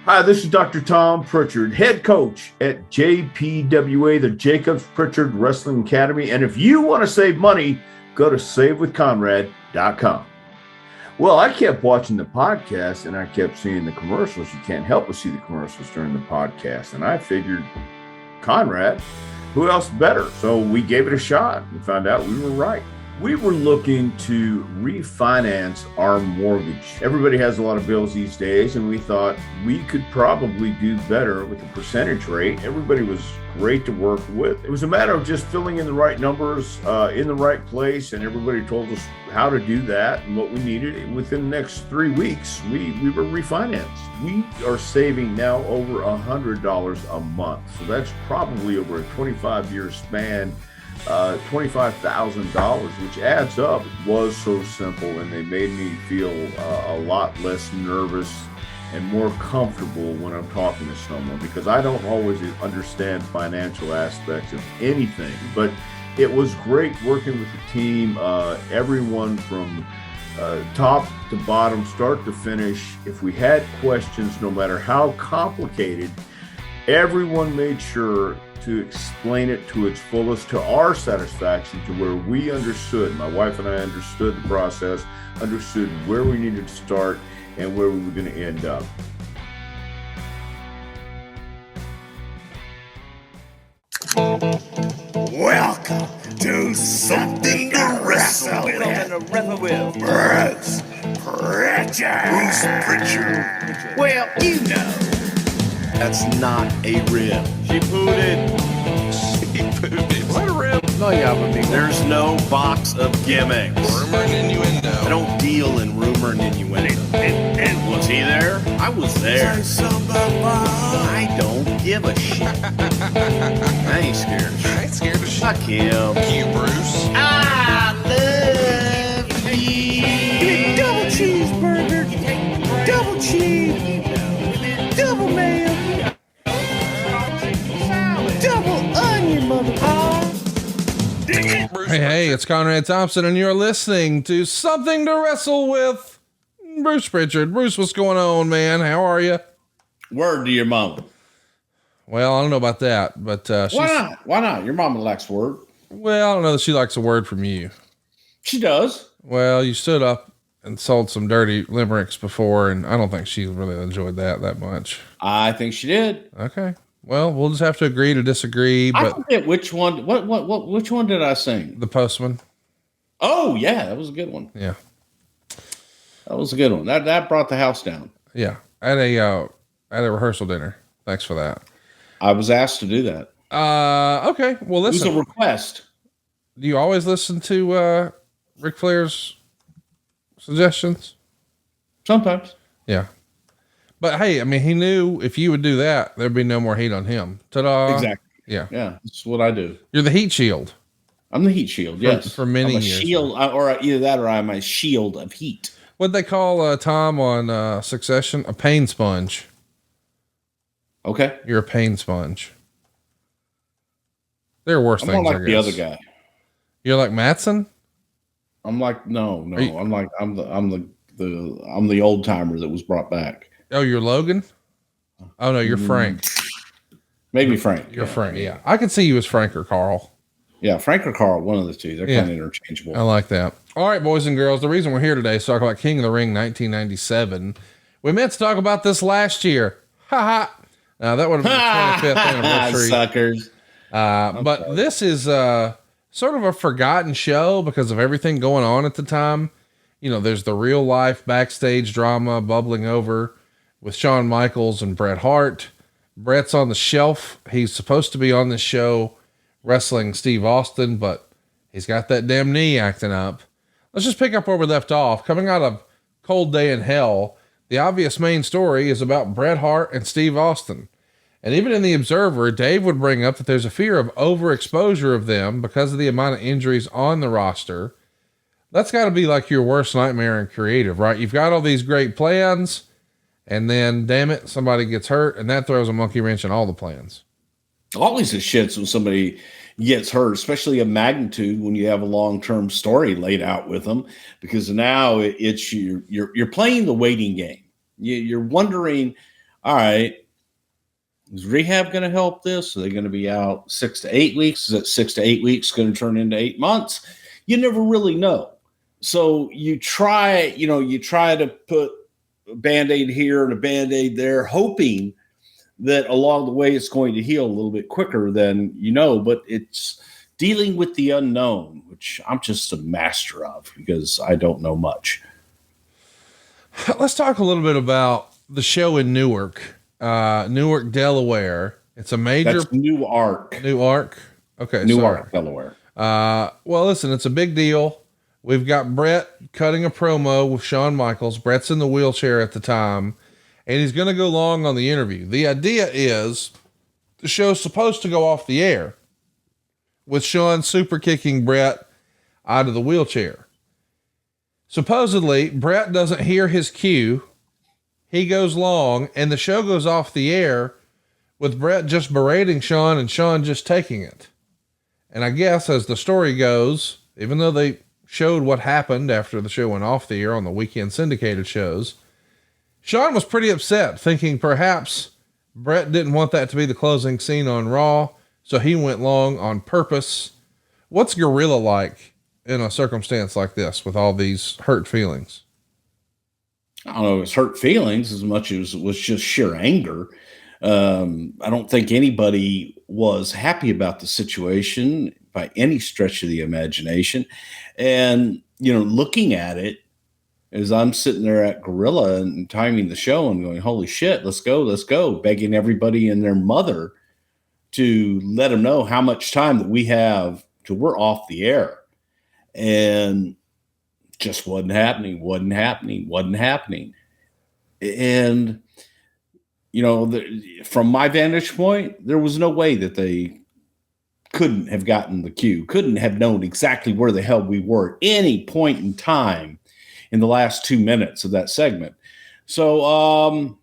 Hi, this is Dr. Tom Prichard, head coach at JPWA, the Jacobs Prichard Wrestling Academy. And if you want to save money, go to savewithconrad.com. Well, I kept watching the podcast and I kept seeing the commercials. You can't help but see the commercials during the podcast. And I figured, Conrad, who else better? So we gave it a shot and found out we were right. We were looking to refinance our mortgage. Everybody has a lot of bills these days, and we thought we could probably do better with the percentage rate. Everybody was great to work with. It was a matter of just filling in the right numbers in the right place, and everybody told us how to do that and what we needed. Within the next 3 weeks, we were refinanced. We are saving now over $100 a month. So that's probably over a 25-year span. $25,000, which adds up. It was so simple, and they made me feel a lot less nervous and more comfortable when I'm talking to someone, because I don't always understand financial aspects of anything. But it was great working with the team, everyone from top to bottom, start to finish. If we had questions, no matter how complicated, everyone made sure to explain it to its fullest, to our satisfaction, to where we understood. My wife and I understood the process, understood where we needed to start and where we were going to end up. Welcome to Something To Wrestle with Bruce Prichard. Well, you know. That's not a rib. She pooted. What a rib? No, yeah, but There's no box of gimmicks. Rumor and innuendo. I don't deal in rumor and innuendo. And was he there? I was there. I don't give a shit. I ain't scared. I ain't scared of shit. Fuck him. You, Bruce. I love you. double cheeseburger, double cheese, double mayo, double onion, motherfucker. Hey, it's Conrad Thompson, and you're listening to Something to Wrestle with Bruce Prichard. Bruce, what's going on, man? How are you? Word to your mama. Well, I don't know about that, but Why not? Why not? Your mama likes word. Well, I don't know that she likes a word from you. She does. Well, you stood up and sold some dirty limericks before, and I don't think she really enjoyed that much. I think she did. Okay. Well, we'll just have to agree to disagree. I But forget which one. Which one did I sing? the Postman. Oh yeah, that was a good one. Yeah. That was a good one. That brought the house down. Yeah. At a rehearsal dinner. Thanks for that. I was asked to do that. Okay. Well, It was listen. a request. Do you always listen to Ric Flair's suggestions? Sometimes. Yeah. But hey, I mean, he knew if you would do that, there'd be no more heat on him. Ta-da. Exactly. Yeah. Yeah, that's what I do. You're the heat shield. I'm the heat shield. Yes, for many I'm a years. shield, or either that, or I'm a shield of heat. What'd they call Tom on Succession? A pain sponge. Okay. You're a pain sponge. There are worse I'm things. more I like the guess. other guy. You're like Matson. I'm like no. You- I'm the old timer that was brought back. Oh, you're Logan. Oh no, you're Frank. Maybe Frank. You're Frank. Yeah, I could see you as Frank or Carl. Yeah, Frank or Carl, one of the two. They're kind of interchangeable. I like that. All right, boys and girls. The reason we're here today is to talk about King of the Ring 1997. We meant to talk about this last year. Ha ha. Now that would have been the 25th anniversary. Suckers. But this is sort of a forgotten show because of everything going on at the time. You know, there's the real life backstage drama bubbling over with Shawn Michaels and Bret Hart. Bret's on the shelf. He's supposed to be on this show wrestling Steve Austin, but he's got that damn knee acting up. Let's just pick up where we left off. Coming out of Cold Day in Hell, the obvious main story is about Bret Hart and Steve Austin. And even in the Observer, Dave would bring up that there's a fear of overexposure of them because of the amount of injuries on the roster. That's got to be like your worst nightmare in creative, right? You've got all these great plans, and then, damn it, somebody gets hurt, and that throws a monkey wrench in all the plans. Always the shits when somebody gets hurt, especially a magnitude when you have a long-term story laid out with them, because now it's you're playing the waiting game. You're wondering, all right, is rehab going to help this? Are they going to be out 6 to 8 weeks? Is that 6 to 8 weeks going to turn into 8 months? You never really know. So you try to put a Band-Aid here and a Band-Aid there, hoping that along the way it's going to heal a little bit quicker than but it's dealing with the unknown, which I'm just a master of because I don't know much. Let's talk a little bit about the show in Newark, Delaware. It's a major. That's Newark. Okay. Newark, Delaware. Well, listen, it's a big deal. We've got Bret cutting a promo with Shawn Michaels. Bret's in the wheelchair at the time, and he's going to go long on the interview. The idea is the show's supposed to go off the air with Shawn super kicking Bret out of the wheelchair. Supposedly, Bret doesn't hear his cue. He goes long, and the show goes off the air with Bret just berating Shawn and Shawn just taking it. And I guess as the story goes, even though they showed what happened after the show went off the air on the weekend syndicated shows, Shawn was pretty upset, thinking perhaps Bret didn't want that to be the closing scene on Raw, so he went long on purpose. What's Gorilla like in a circumstance like this with all these hurt feelings? I don't know, it was hurt feelings as much as it was just sheer anger. I don't think anybody was happy about the situation by any stretch of the imagination. And, looking at it as I'm sitting there at Gorilla and timing the show and going, holy shit, let's go, begging everybody and their mother to let them know how much time that we have till we're off the air. And just wasn't happening. And, from my vantage point, there was no way that they couldn't have gotten the cue, couldn't have known exactly where the hell we were at any point in time in the last 2 minutes of that segment. So,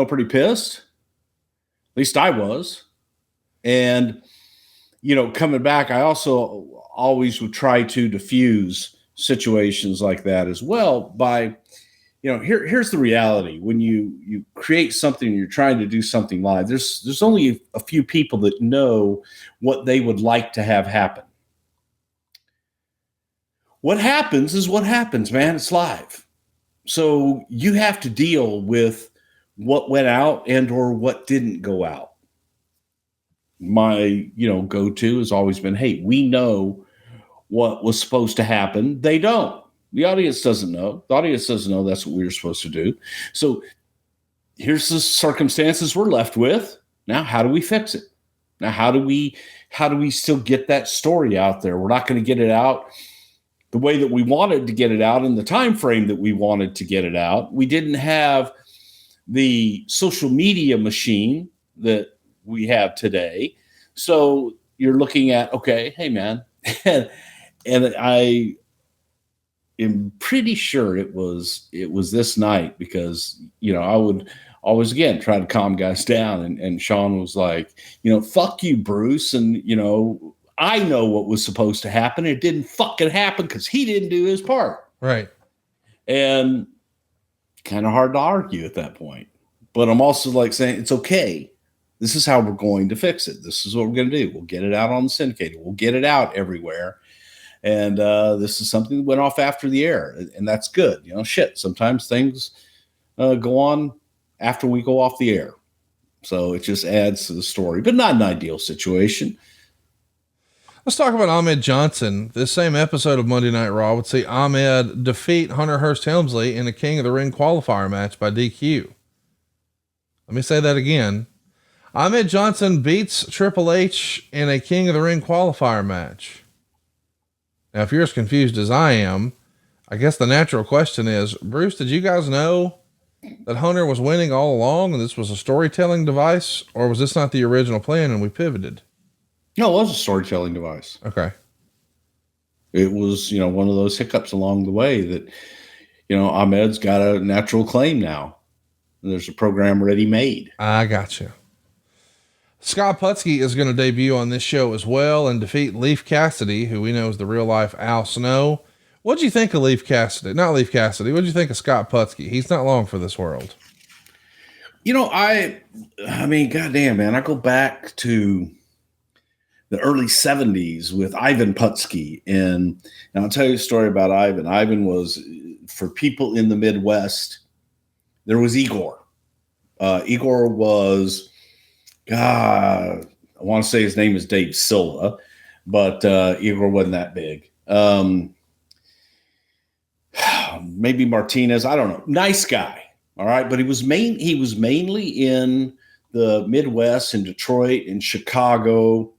pretty pissed. At least I was. And, coming back, I also always would try to diffuse situations like that as well by, here's the reality. When you create something, you're trying to do something live, there's only a few people that know what they would like to have happen. What happens is what happens, man. It's live. So you have to deal with what went out and or what didn't go out. My, go-to has always been, hey, we know what was supposed to happen. They don't. The audience doesn't know. The audience doesn't know that's what we were supposed to do. So here's the circumstances we're left with. Now, how do we fix it? Now, how do we still get that story out there? We're not going to get it out the way that we wanted to get it out in the time frame that we wanted to get it out. We didn't have the social media machine that we have today. So you're looking at, okay, hey man, and I am pretty sure it was this night because, I would always again try to calm guys down. And Shawn was like, fuck you, Bruce. And, I know what was supposed to happen. It didn't fucking happen because he didn't do his part. Right. And kind of hard to argue at that point. But I'm also like saying, it's okay. This is how we're going to fix it. This is what we're going to do. We'll get it out on the syndicated. We'll get it out everywhere. And this is something that went off after the air. And that's good. Sometimes things go on after we go off the air. So it just adds to the story, but not an ideal situation. Let's talk about Ahmed Johnson. This same episode of Monday Night Raw would see Ahmed defeat Hunter Hearst Helmsley in a King of the Ring qualifier match by DQ. Let me say that again. Ahmed Johnson beats Triple H in a King of the Ring qualifier match. Now, if you're as confused as I am, I guess the natural question is, Bruce, did you guys know that Hunter was winning all along and this was a storytelling device, or was this not the original plan and we pivoted? No, it was a storytelling device. Okay. It was, one of those hiccups along the way that, Ahmed's got a natural claim now. There's a program already made. I got you. Scott Putski is going to debut on this show as well and defeat Liv Cassidy, who we know is the real life Al Snow. What'd you think of Liv Cassidy? Not Liv Cassidy. What'd you think of Scott Putski? He's not long for this world. I mean, goddamn, man, I go back to the early 70s with Ivan Putski. And I'll tell you a story about Ivan. Ivan was, for people in the Midwest, there was Igor. Igor was, God, I want to say his name is Dave Silva, but Igor wasn't that big. Maybe Martinez, I don't know. Nice guy. All right. But he was mainly in the Midwest, in Detroit, in Chicago,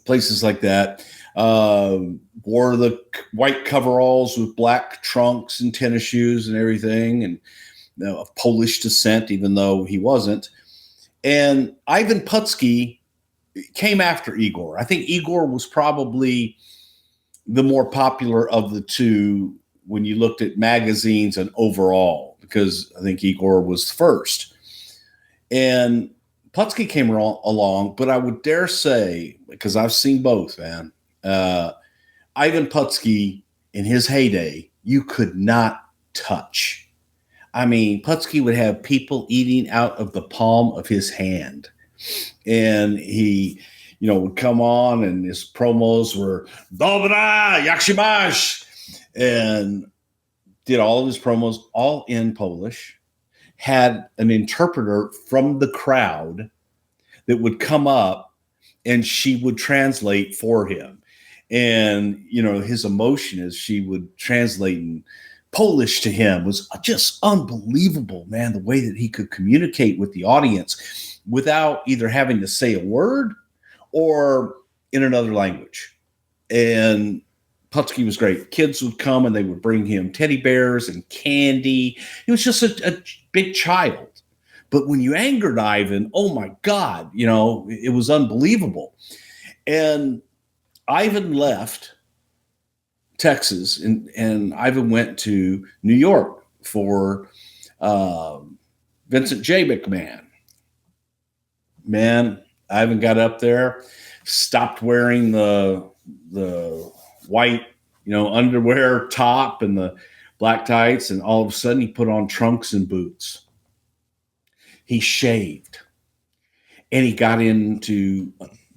places like that. Wore the white coveralls with black trunks and tennis shoes and everything, and of Polish descent, even though he wasn't. And Ivan Putski came after Igor. I think Igor was probably the more popular of the two when you looked at magazines and overall, because I think Igor was first. And Putski came along, but I would dare say, because I've seen both, man, Ivan Putski in his heyday, you could not touch. I mean, Putski would have people eating out of the palm of his hand. And he, would come on, and his promos were Dobra, Yakshimash, and did all of his promos all in Polish, had an interpreter from the crowd that would come up and she would translate for him. And, his emotion as she would translate in Polish to him was just unbelievable, man, the way that he could communicate with the audience without either having to say a word or in another language. And Putski was great. Kids would come and they would bring him teddy bears and candy. He was just a big child. But when you angered Ivan, oh my God, it was unbelievable. And Ivan left Texas and Ivan went to New York for Vincent J. McMahon. Man, Ivan got up there, stopped wearing the white, underwear top and the black tights, and all of a sudden he put on trunks and boots. He shaved, and he got into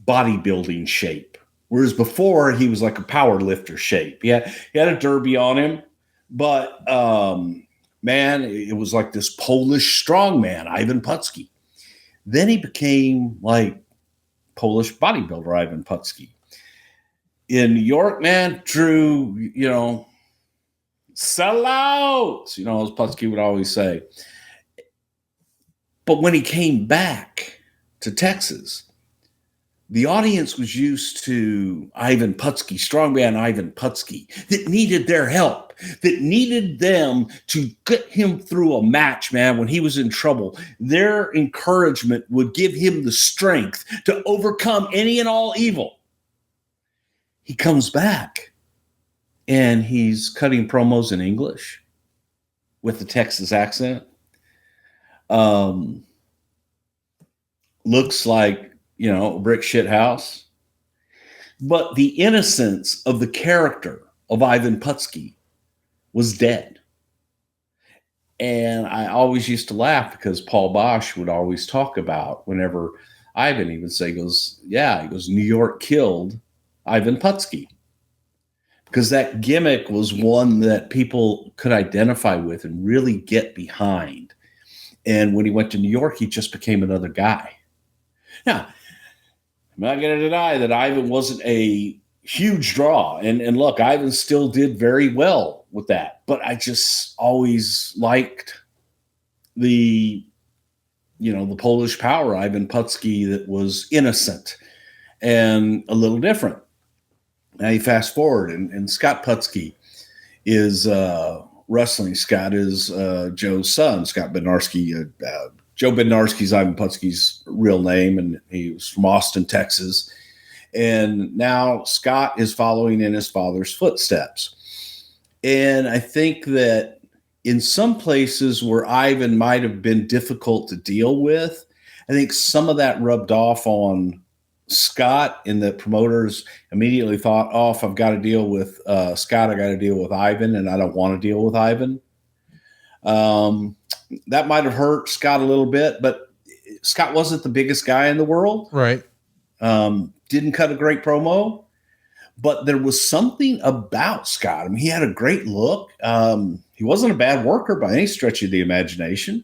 bodybuilding shape. Whereas before he was like a power lifter shape. He had a derby on him, but man, it was like this Polish strongman, Ivan Putski. Then he became like Polish bodybuilder Ivan Putski. In New York, man, drew, sellouts, as Putski would always say. But when he came back to Texas, the audience was used to Ivan Putski, strongman Ivan Putski, that needed their help, that needed them to get him through a match, man, when he was in trouble. Their encouragement would give him the strength to overcome any and all evil. He comes back, and he's cutting promos in English with the Texas accent. Looks like, a brick shit house. But the innocence of the character of Ivan Putski was dead. And I always used to laugh because Paul Bosch would always talk about, whenever Ivan, he would say, New York killed Ivan Putski. Because that gimmick was one that people could identify with and really get behind. And when he went to New York, he just became another guy. Now, I'm not going to deny that Ivan wasn't a huge draw. And look, Ivan still did very well with that. But I just always liked the Polish power Ivan Putski that was innocent and a little different. Now you fast forward, and Scott Putski is wrestling. Scott is Joe's son, Scott Bednarski. Joe Bednarski's Ivan Putski's real name, and he was from Austin, Texas. And now Scott is following in his father's footsteps. And I think that in some places where Ivan might have been difficult to deal with, I think some of that rubbed off on Scott, and the promoters immediately thought, if I've got to deal with Scott, I got to deal with Ivan, and I don't want to deal with Ivan. That might have hurt Scott a little bit, but Scott wasn't the biggest guy in the world. Right. Didn't cut a great promo, but there was something about Scott. I mean, he had a great look. He wasn't a bad worker by any stretch of the imagination.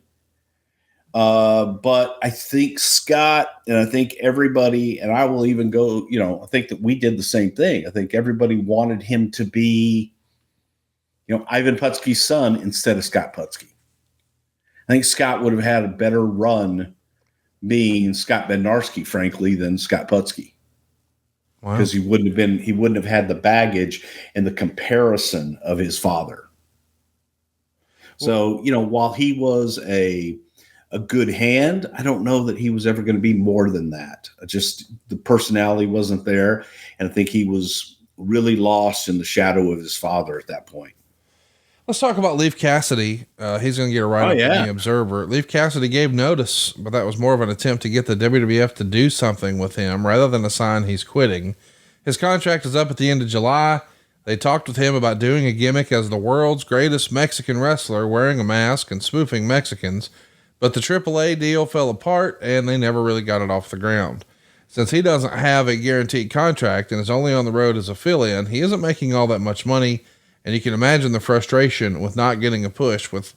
But I think Scott, and I think everybody, and I will even go, I think that we did the same thing. I think everybody wanted him to be, Ivan Putski's son instead of Scott Putski. I think Scott would have had a better run being Scott Bednarski, frankly, than Scott Putski. Because he wouldn't have had the baggage and the comparison of his father. So, while he was a good hand, I don't know that he was ever going to be more than that. Just the personality wasn't there. And I think he was really lost in the shadow of his father at that point. Let's talk about Liv Cassidy. He's going to get a write-up in the Observer. Liv Cassidy gave notice, but that was more of an attempt to get the WWF to do something with him rather than a sign he's quitting. His contract is up at the end of July. They talked with him about doing a gimmick as the world's greatest Mexican wrestler, wearing a mask and spoofing Mexicans, but the AAA deal fell apart and they never really got it off the ground. Since he doesn't have a guaranteed contract and is only on the road as a fill-in, he isn't making all that much money. And you can imagine the frustration with not getting a push with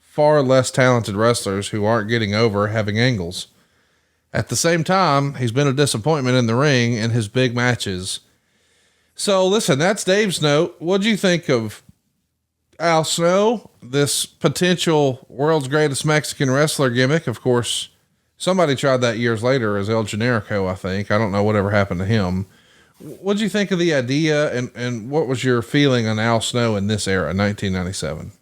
far less talented wrestlers who aren't getting over having angles. At the same time, he's been a disappointment in the ring in his big matches. So listen, that's Dave's note. What'd you think of Al Snow, this potential world's greatest Mexican wrestler gimmick? Of course, somebody tried that years later as El Generico, I think. I don't know whatever happened to him. What'd you think of the idea, and what was your feeling on Al Snow in this era, 1997?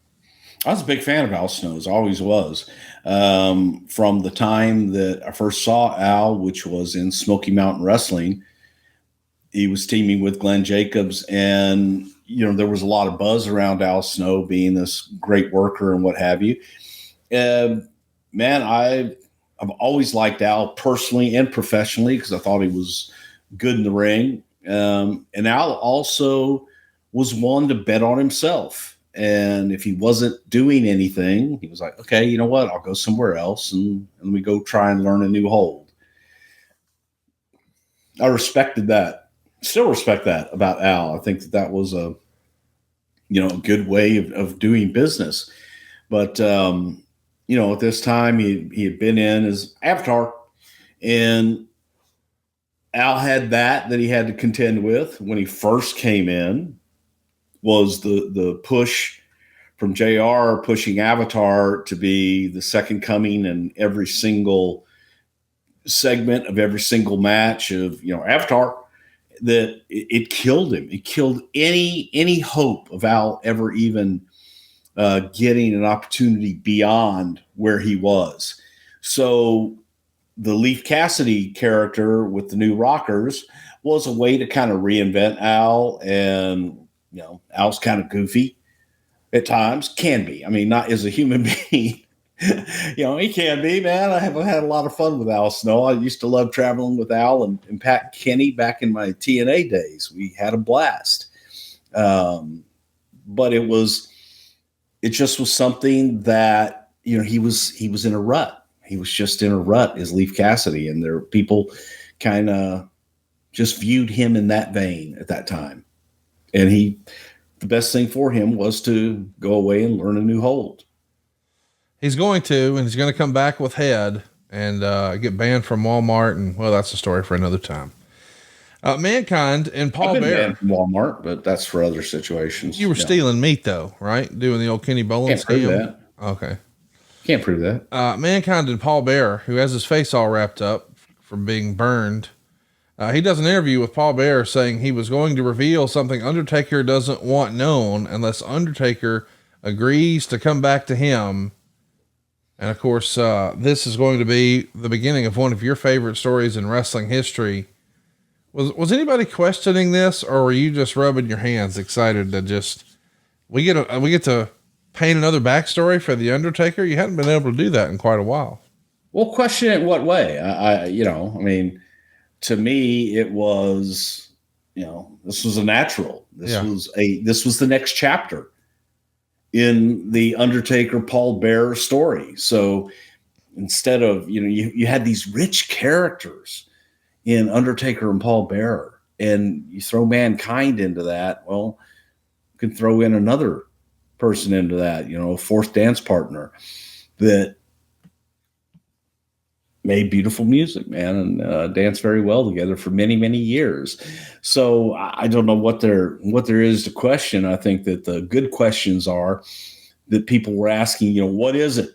I was a big fan of Al Snow's, always was. From the time that I first saw Al, which was in Smoky Mountain Wrestling, he was teaming with Glenn Jacobs, and there was a lot of buzz around Al Snow being this great worker and what have you. Man, I've always liked Al personally and professionally because I thought he was good in the ring. And Al also was one to bet on himself. And if he wasn't doing anything, he was like, okay, you know what? I'll go somewhere else and let me go try and learn a new hold. I respected that. Still respect that about Al. I think that was a good way of doing business. But, at this time he had been in as Avatar, and Al had that he had to contend with when he first came in, was the push from JR pushing Avatar to be the second coming in every single segment of every single match of, Avatar, that it killed him. It killed any hope of Al ever even getting an opportunity beyond where he was. So the Liv Cassidy character with the new Rockers was a way to kind of reinvent Al. And, Al's kind of goofy at times, can be. I mean, not as a human being. He can be, man. I have had a lot of fun with Al Snow. I used to love traveling with Al and Pat Kenny back in my TNA days. We had a blast. But it just was something that, he was in a rut. He was just in a rut as Liv Cassidy, and there people kind of just viewed him in that vein at that time. And the best thing for him was to go away and learn a new hold. He's going to, and he's going to come back with Head and get banned from Walmart. And that's a story for another time. Mankind and Paul I've been Bearer banned from Walmart, but that's for other situations. You were stealing meat though, right? Doing the old Kenny Bolin Can't prove that. Okay. Can't prove that. Mankind and Paul Bearer, who has his face all wrapped up from being burned. He does an interview with Paul Bearer saying he was going to reveal something Undertaker doesn't want known unless Undertaker agrees to come back to him. And of course, this is going to be the beginning of one of your favorite stories in wrestling history. Was anybody questioning this, or were you just rubbing your hands excited to we get to paint another backstory for the Undertaker? You hadn't been able to do that in quite a while. Well, question it what way? To me, it was, this was a natural. This was the next chapter in the Undertaker Paul Bearer story. So instead of, you had these rich characters in Undertaker and Paul Bearer, and you throw Mankind into that. Well, you can throw in another person into that, a fourth dance partner that made beautiful music, man, and danced very well together for many, many years. So I don't know what there is to question. I think that the good questions are that people were asking, what is it?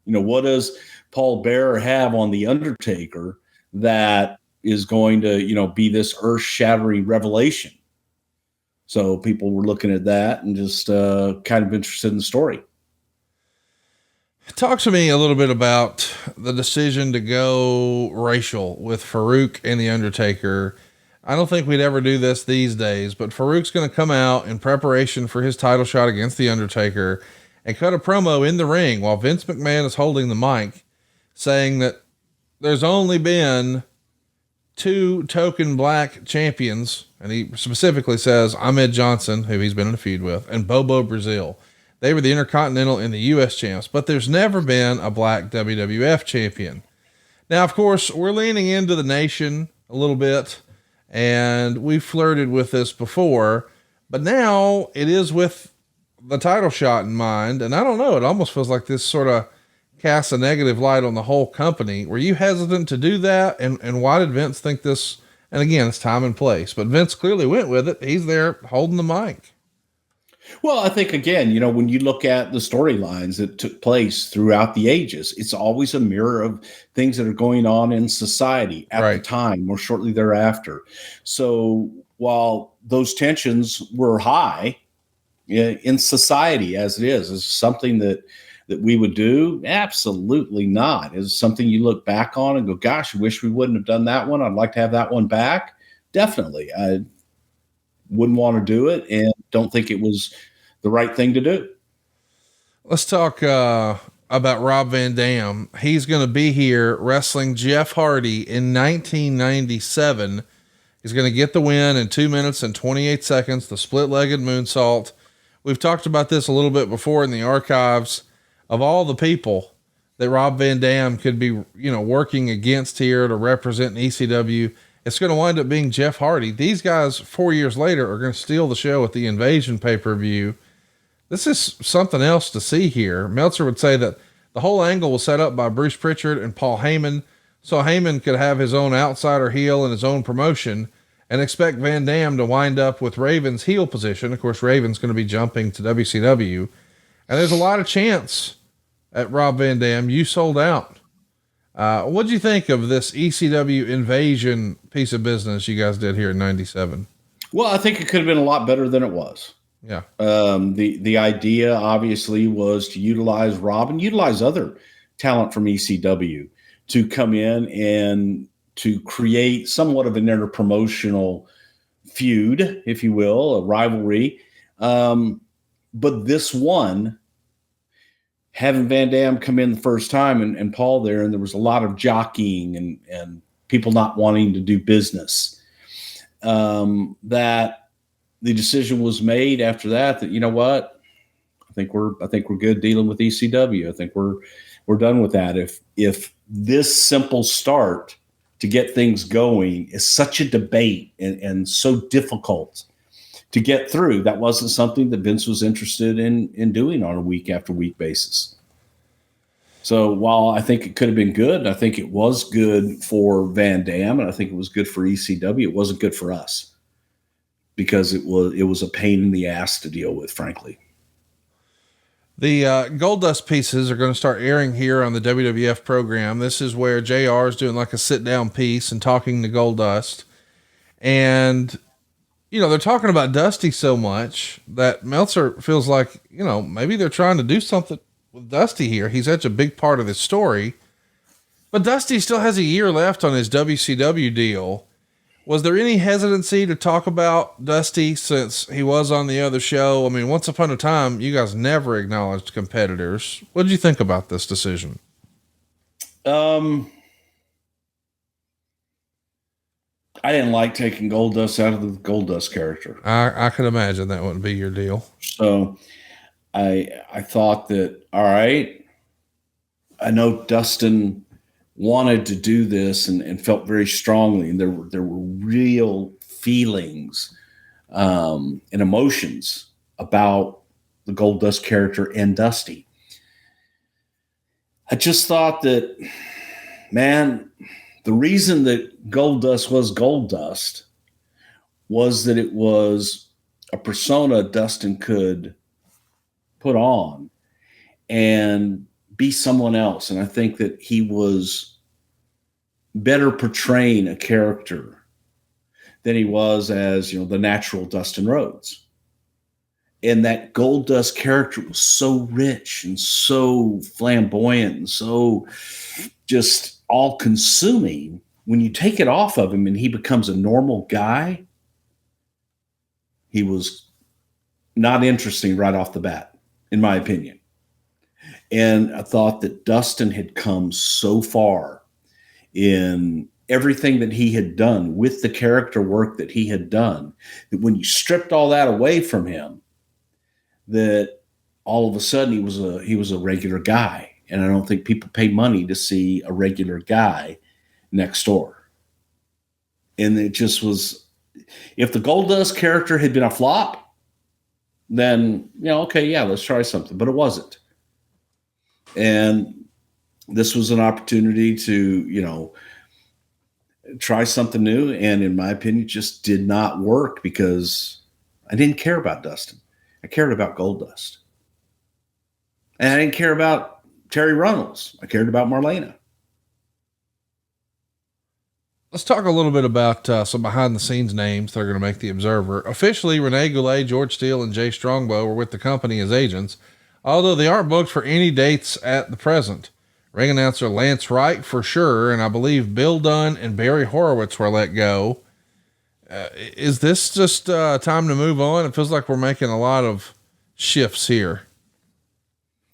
What does Paul Bearer have on the Undertaker that is going to, be this earth-shattering revelation? So people were looking at that and just kind of interested in the story. Talk to me a little bit about the decision to go racial with Farouk and the Undertaker. I don't think we'd ever do this these days, but Farouk's going to come out in preparation for his title shot against the Undertaker and cut a promo in the ring while Vince McMahon is holding the mic, saying that there's only been 2 token black champions. And he specifically says Ahmed Johnson, who he's been in a feud with, and Bobo Brazil. They were the Intercontinental and the U.S. champs, but there's never been a black WWF champion. Now, of course, we're leaning into the nation a little bit, and we flirted with this before, but now it is with the title shot in mind. And I don't know, it almost feels like this sort of casts a negative light on the whole company. Were you hesitant to do that? And why did Vince think this? And again, it's time and place, but Vince clearly went with it. He's there holding the mic. Well, I think, again, when you look at the storylines that took place throughout the ages, it's always a mirror of things that are going on in society at the time or shortly thereafter. So while those tensions were high in society as it is something that we would do? Absolutely not. Is something you look back on and go, gosh, I wish we wouldn't have done that one. I'd like to have that one back. Definitely. I wouldn't want to do it and don't think it was the right thing to do. Let's talk about Rob Van Dam. He's going to be here wrestling Jeff Hardy in 1997. He's going to get the win in 2 minutes and 28 seconds, the split-legged moonsault. We've talked about this a little bit before in the archives. Of all the people that Rob Van Dam could be, working against here to represent ECW, it's going to wind up being Jeff Hardy. These guys 4 years later are going to steal the show at the Invasion pay-per-view. This is something else to see here. Meltzer would say that the whole angle was set up by Bruce Prichard and Paul Heyman, so Heyman could have his own outsider heel and his own promotion, and expect Van Dam to wind up with Raven's heel position. Of course, Raven's going to be jumping to WCW, and there's a lot of chance at Rob Van Dam. You sold out. What'd you think of this ECW Invasion piece of business you guys did here in 97? Well, I think it could have been a lot better than it was. Yeah. The idea obviously was to utilize Rob and utilize other talent from ECW to come in and to create somewhat of an interpromotional feud, if you will, a rivalry. But this one, having Van Dam come in the first time and Paul there, and there was a lot of jockeying and people not wanting to do business, that the decision was made after that, you know what? I think we're good dealing with ECW. I think we're done with that. If this simple start to get things going is such a debate and so difficult to get through, that wasn't something that Vince was interested in doing on a week after week basis. So while I think it could have been good, I think it was good for Van Dam, and I think it was good for ECW. It wasn't good for us because it was a pain in the ass to deal with, frankly. The Goldust pieces are going to start airing here on the WWF program. This is where JR is doing like a sit down piece and talking to Goldust. And, they're talking about Dusty so much that Meltzer feels like, maybe they're trying to do something with Dusty here. He's such a big part of this story, but Dusty still has a year left on his WCW deal. Was there any hesitancy to talk about Dusty since he was on the other show? I mean, once upon a time, you guys never acknowledged competitors. What did you think about this decision? I didn't like taking Goldust out of the Goldust character. I could imagine that wouldn't be your deal. So I thought that, all right, I know Dustin wanted to do this and felt very strongly, and there were real feelings and emotions about the Goldust character and Dusty. I just thought that, man, the reason that Goldust was Goldust was that it was a persona Dustin could put on and be someone else. And I think that he was better portraying a character than he was as, the natural Dustin Rhodes. And that Goldust character was so rich and so flamboyant and so just all consuming. When you take it off of him and he becomes a normal guy, he was not interesting right off the bat, in my opinion. And I thought that Dustin had come so far in everything that he had done with the character work that he had done, that when you stripped all that away from him, that all of a sudden he was a regular guy. And I don't think people pay money to see a regular guy next door. And it just was, if the Goldust character had been a flop, then, okay, yeah, let's try something. But it wasn't. And this was an opportunity to, try something new. And in my opinion, it just did not work because I didn't care about Dustin. I cared about Goldust. And I didn't care about Terry Runnels. I cared about Marlena. Let's talk a little bit about some behind the scenes names that are going to make the Observer. Officially, Renee Goulet, George Steele, and Jay Strongbow were with the company as agents, although they aren't booked for any dates at the present. Ring announcer Lance Wright for sure, and I believe Bill Dunn and Barry Horowitz were let go. Is this just time to move on? It feels like we're making a lot of shifts here.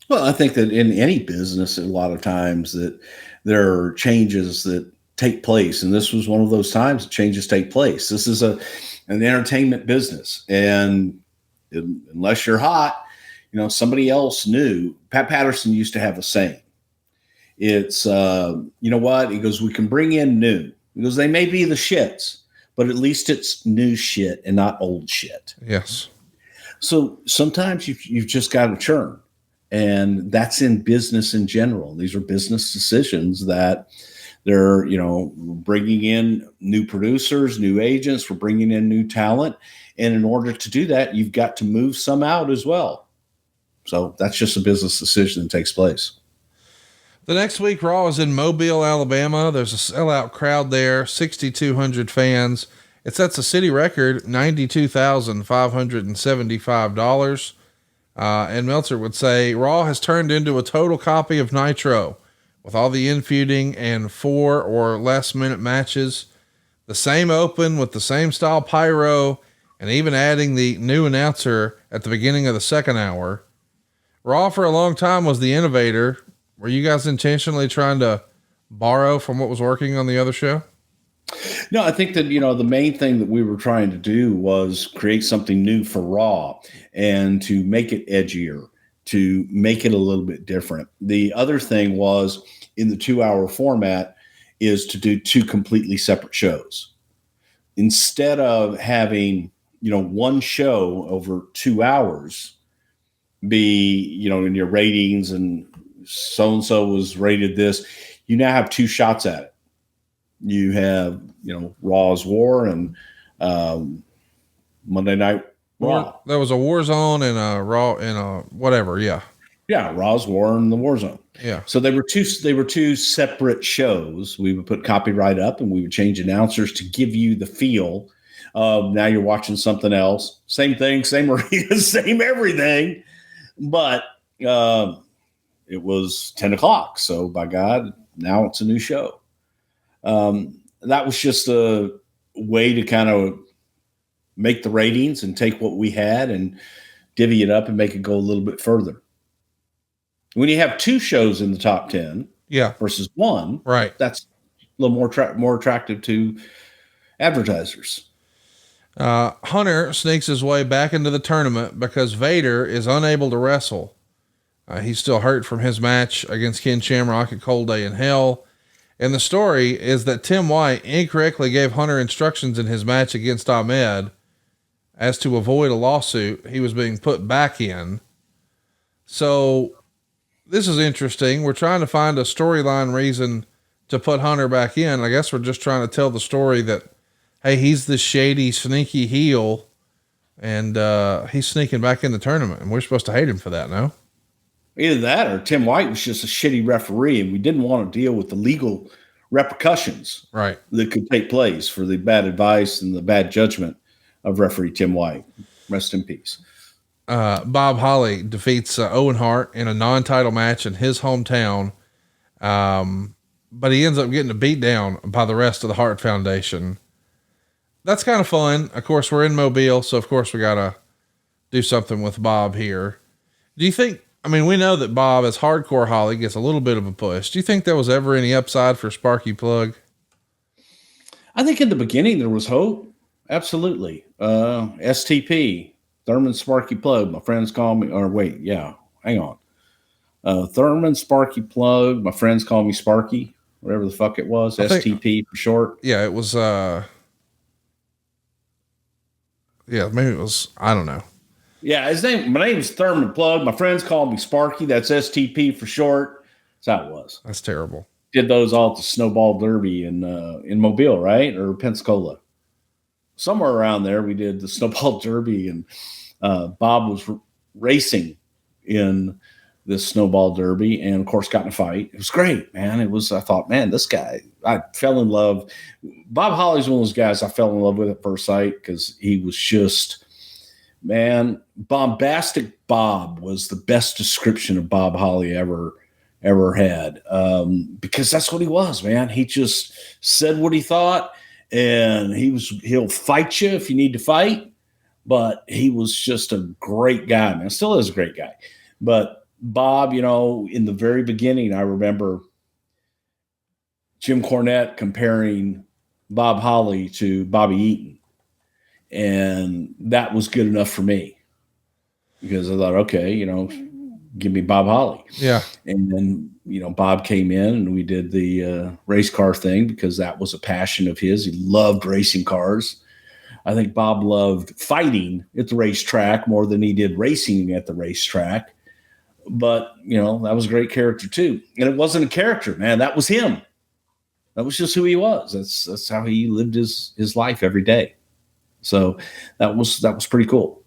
Well, I think that in any business, a lot of times that there are changes that take place. And this was one of those times that changes take place. This is an entertainment business. And unless you're hot, somebody else knew. Pat Patterson used to have a saying. It's, you know what? He goes, we can bring in new. He goes, they may be the shits, but at least it's new shit and not old shit. Yes. So sometimes you've just got to churn. And that's in business in general. These are business decisions that they're, bringing in new producers, new agents, we're bringing in new talent. And in order to do that, you've got to move some out as well. So that's just a business decision that takes place. The next week, Raw is in Mobile, Alabama. There's a sellout crowd there, 6,200 fans. It sets a city record, $92,575. And Meltzer would say Raw has turned into a total copy of Nitro, with all the infeuding and 4 or less minute matches, the same open with the same style pyro, and even adding the new announcer at the beginning of the second hour. Raw for a long time was the innovator. Were you guys intentionally trying to borrow from what was working on the other show? No, I think that, the main thing that we were trying to do was create something new for Raw and to make it edgier, to make it a little bit different. The other thing was in the 2-hour format is to do 2 completely separate shows. Instead of having, one show over 2 hours be, in your ratings and so-and-so was rated this, you now have 2 shots at it. You have, Raw's War and Monday Night Raw. There was a Warzone and a Raw and a whatever. Yeah. Yeah. Raw's War and the Warzone. Yeah. So they were two separate shows. We would put copyright up and we would change announcers to give you the feel of now you're watching something else. Same thing, same arena, same everything. But it was 10 o'clock. So by God, now it's a new show. That was just a way to kind of make the ratings and take what we had and divvy it up and make it go a little bit further. When you have 2 shows in the top 10 versus 1, right, that's a little more attractive to advertisers. Hunter sneaks his way back into the tournament because Vader is unable to wrestle. He's still hurt from his match against Ken Shamrock at Cold Day in Hell. And the story is that Tim White incorrectly gave Hunter instructions in his match against Ahmed as to avoid a lawsuit. He was being put back in. So this is interesting. We're trying to find a storyline reason to put Hunter back in. I guess we're just trying to tell the story that, hey, he's the shady, sneaky heel, and he's sneaking back in the tournament, and we're supposed to hate him for that, no? Either that or Tim White was just a shitty referee, and we didn't want to deal with the legal repercussions Right. that could take place for the bad advice and the bad judgment of referee Tim White. Rest in peace. Bob Holly defeats Owen Hart in a non-title match in his hometown, but he ends up getting a beat down by the rest of the Hart Foundation. That's kind of fun. Of course, we're in Mobile, so of course we got to do something with Bob here. Do you think, I mean, we know that Bob, as Hardcore Holly, gets a little bit of a push. Do you think there was ever any upside for Sparky Plug? I think in the beginning there was hope. Absolutely. STP, Thurman Sparky Plug. My friends call me, or wait, yeah, hang on. Thurman Sparky Plug. My friends call me Sparky, whatever the fuck it was. STP for short. Yeah, it was, yeah, maybe it was, I don't know. Yeah, my name is Thurman Plug. My friends call me Sparky. That's STP for short. That's how it was. That's terrible. Did those all at the Snowball Derby in Mobile, right? Or Pensacola. Somewhere around there, we did the Snowball Derby, and Bob was racing in this Snowball Derby, and of course got in a fight. It was great, man. I thought, man, this guy, I fell in love. Bob Holly's one of those guys I fell in love with at first sight because he was just, man, bombastic Bob was the best description of Bob Holly ever had. Because that's what he was, man. He just said what he thought, and he'll fight you if you need to fight, but he was just a great guy, man. Still is a great guy. But Bob, in the very beginning, I remember Jim Cornette comparing Bob Holly to Bobby Eaton. And that was good enough for me because I thought, okay, give me Bob Holly. Yeah. And then, Bob came in and we did the race car thing because that was a passion of his. He loved racing cars. I think Bob loved fighting at the racetrack more than he did racing at the racetrack. But, that was a great character too. And it wasn't a character, man. That was him. That was just who he was. That's how he lived his life every day. So that was pretty cool.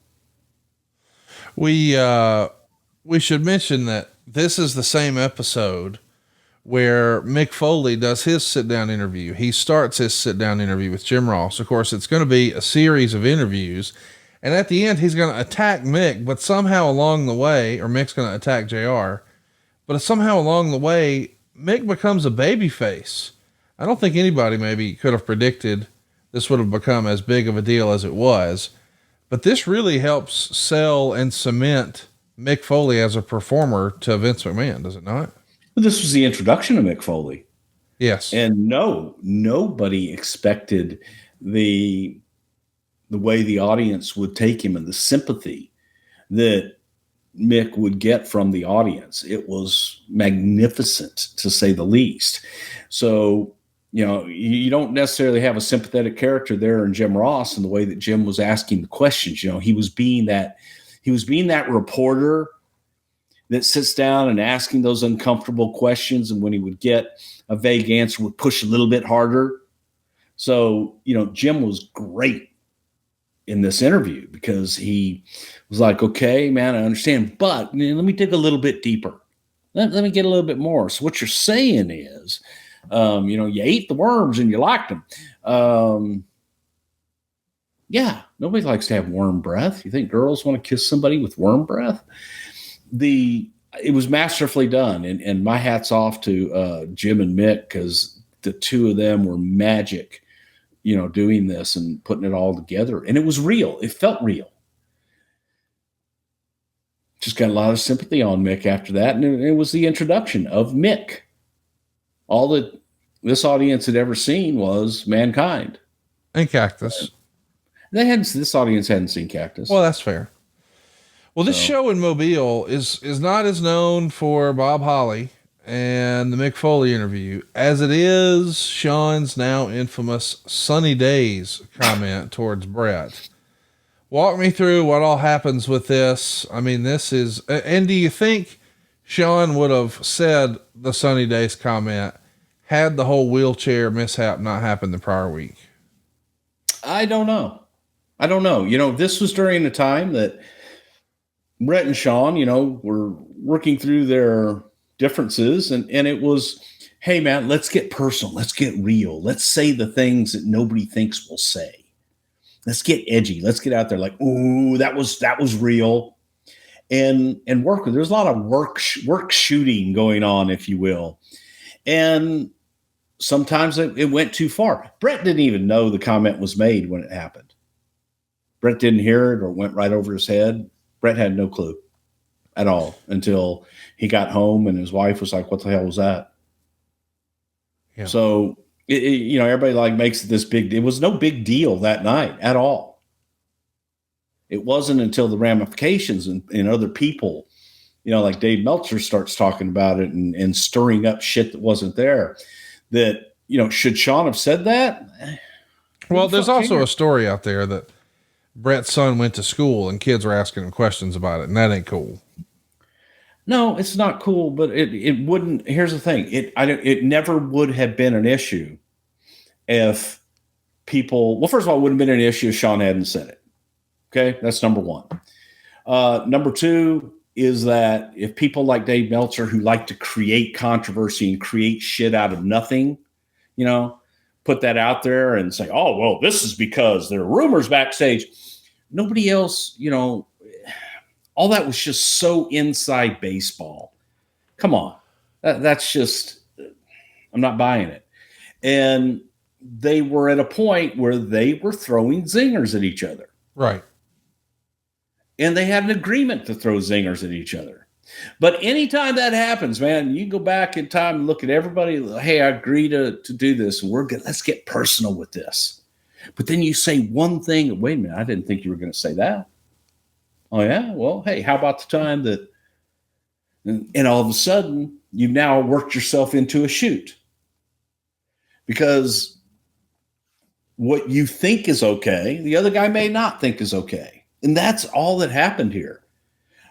We should mention that this is the same episode where Mick Foley does his sit-down interview. He starts his sit-down interview with Jim Ross. Of course, it's going to be a series of interviews. And at the end, he's going to attack Mick, but somehow along the way, or Mick's going to attack JR, but somehow along the way, Mick becomes a babyface. I don't think anybody maybe could have predicted this would have become as big of a deal as it was, but this really helps sell and cement Mick Foley as a performer to Vince McMahon, does it not? Well, this was the introduction of Mick Foley. Yes. And nobody expected the way the audience would take him and the sympathy that Mick would get from the audience. It was magnificent, to say the least. So, you don't necessarily have a sympathetic character there in Jim Ross in the way that Jim was asking the questions. He was being that reporter that sits down and asking those uncomfortable questions. And when he would get a vague answer, would push a little bit harder. So, Jim was great in this interview because he was like, okay, man, I understand, but let me dig a little bit deeper. Let me get a little bit more. So what you're saying is, you ate the worms and you liked them. Yeah, nobody likes to have worm breath. You think girls want to kiss somebody with worm breath? It was masterfully done. And my hat's off to Jim and Mick because the two of them were magic, doing this and putting it all together. And it was real. It felt real. Just got a lot of sympathy on Mick after that. And it was the introduction of Mick. All that this audience had ever seen was Mankind. And Cactus. This audience hadn't seen Cactus. Well, that's fair. Well, this show in Mobile is not as known for Bob Holly and the Mick Foley interview as it is Shawn's now infamous Sunny Days comment towards Bret. Walk me through what all happens with this. I mean, this is, and do you think Shawn would have said the Sunny Days comment had the whole wheelchair mishap not happened the prior week? I don't know. This was during the time that Bret and Shawn, were working through their differences, and it was, hey man, let's get personal. Let's get real. Let's say the things that nobody thinks we'll say. Let's get edgy. Let's get out there like, ooh, that was real. And work with, there's a lot of work shooting going on, if you will. And sometimes it went too far. Bret didn't even know the comment was made when it happened. Bret didn't hear it or went right over his head. Bret had no clue at all until he got home and his wife was like, what the hell was that? Yeah. So, everybody like makes this big, it was no big deal that night at all. It wasn't until the ramifications and other people, like Dave Meltzer starts talking about it and stirring up shit that wasn't there that, should Shawn have said that? Well, there's also a story out there that Bret's son went to school and kids were asking him questions about it, and that ain't cool. No, it's not cool, but it wouldn't. Here's the thing. It never would have been an issue if people, well, first of all, it wouldn't have been an issue if Shawn hadn't said it. Okay. That's number one. Number two is that if people like Dave Meltzer, who like to create controversy and create shit out of nothing, put that out there and say, oh, well, this is because there are rumors backstage. Nobody else, all that was just so inside baseball. Come on. That's just, I'm not buying it. And they were at a point where they were throwing zingers at each other. Right. And they had an agreement to throw zingers at each other. But anytime that happens, man, you go back in time and look at everybody. Hey, I agree to do this. And we're good. Let's get personal with this. But then you say one thing. Wait a minute. I didn't think you were going to say that. Oh, yeah? Well, hey, how about the time that, and all of a sudden, you've now worked yourself into a shoot. Because what you think is okay, the other guy may not think is okay. And that's all that happened here.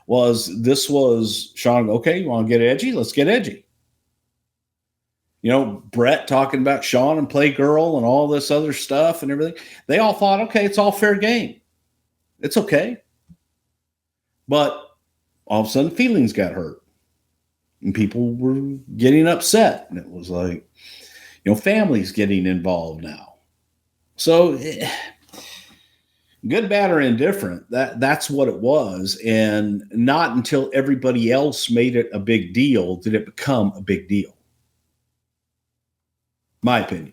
Was Shawn, okay, you want to get edgy? Let's get edgy. Bret talking about Shawn and Playgirl and all this other stuff and everything. They all thought, okay, it's all fair game. It's okay. But all of a sudden, feelings got hurt. And people were getting upset. And it was like, families getting involved now. So, good, bad, or indifferent, that's what it was. And not until everybody else made it a big deal did it become a big deal. My opinion.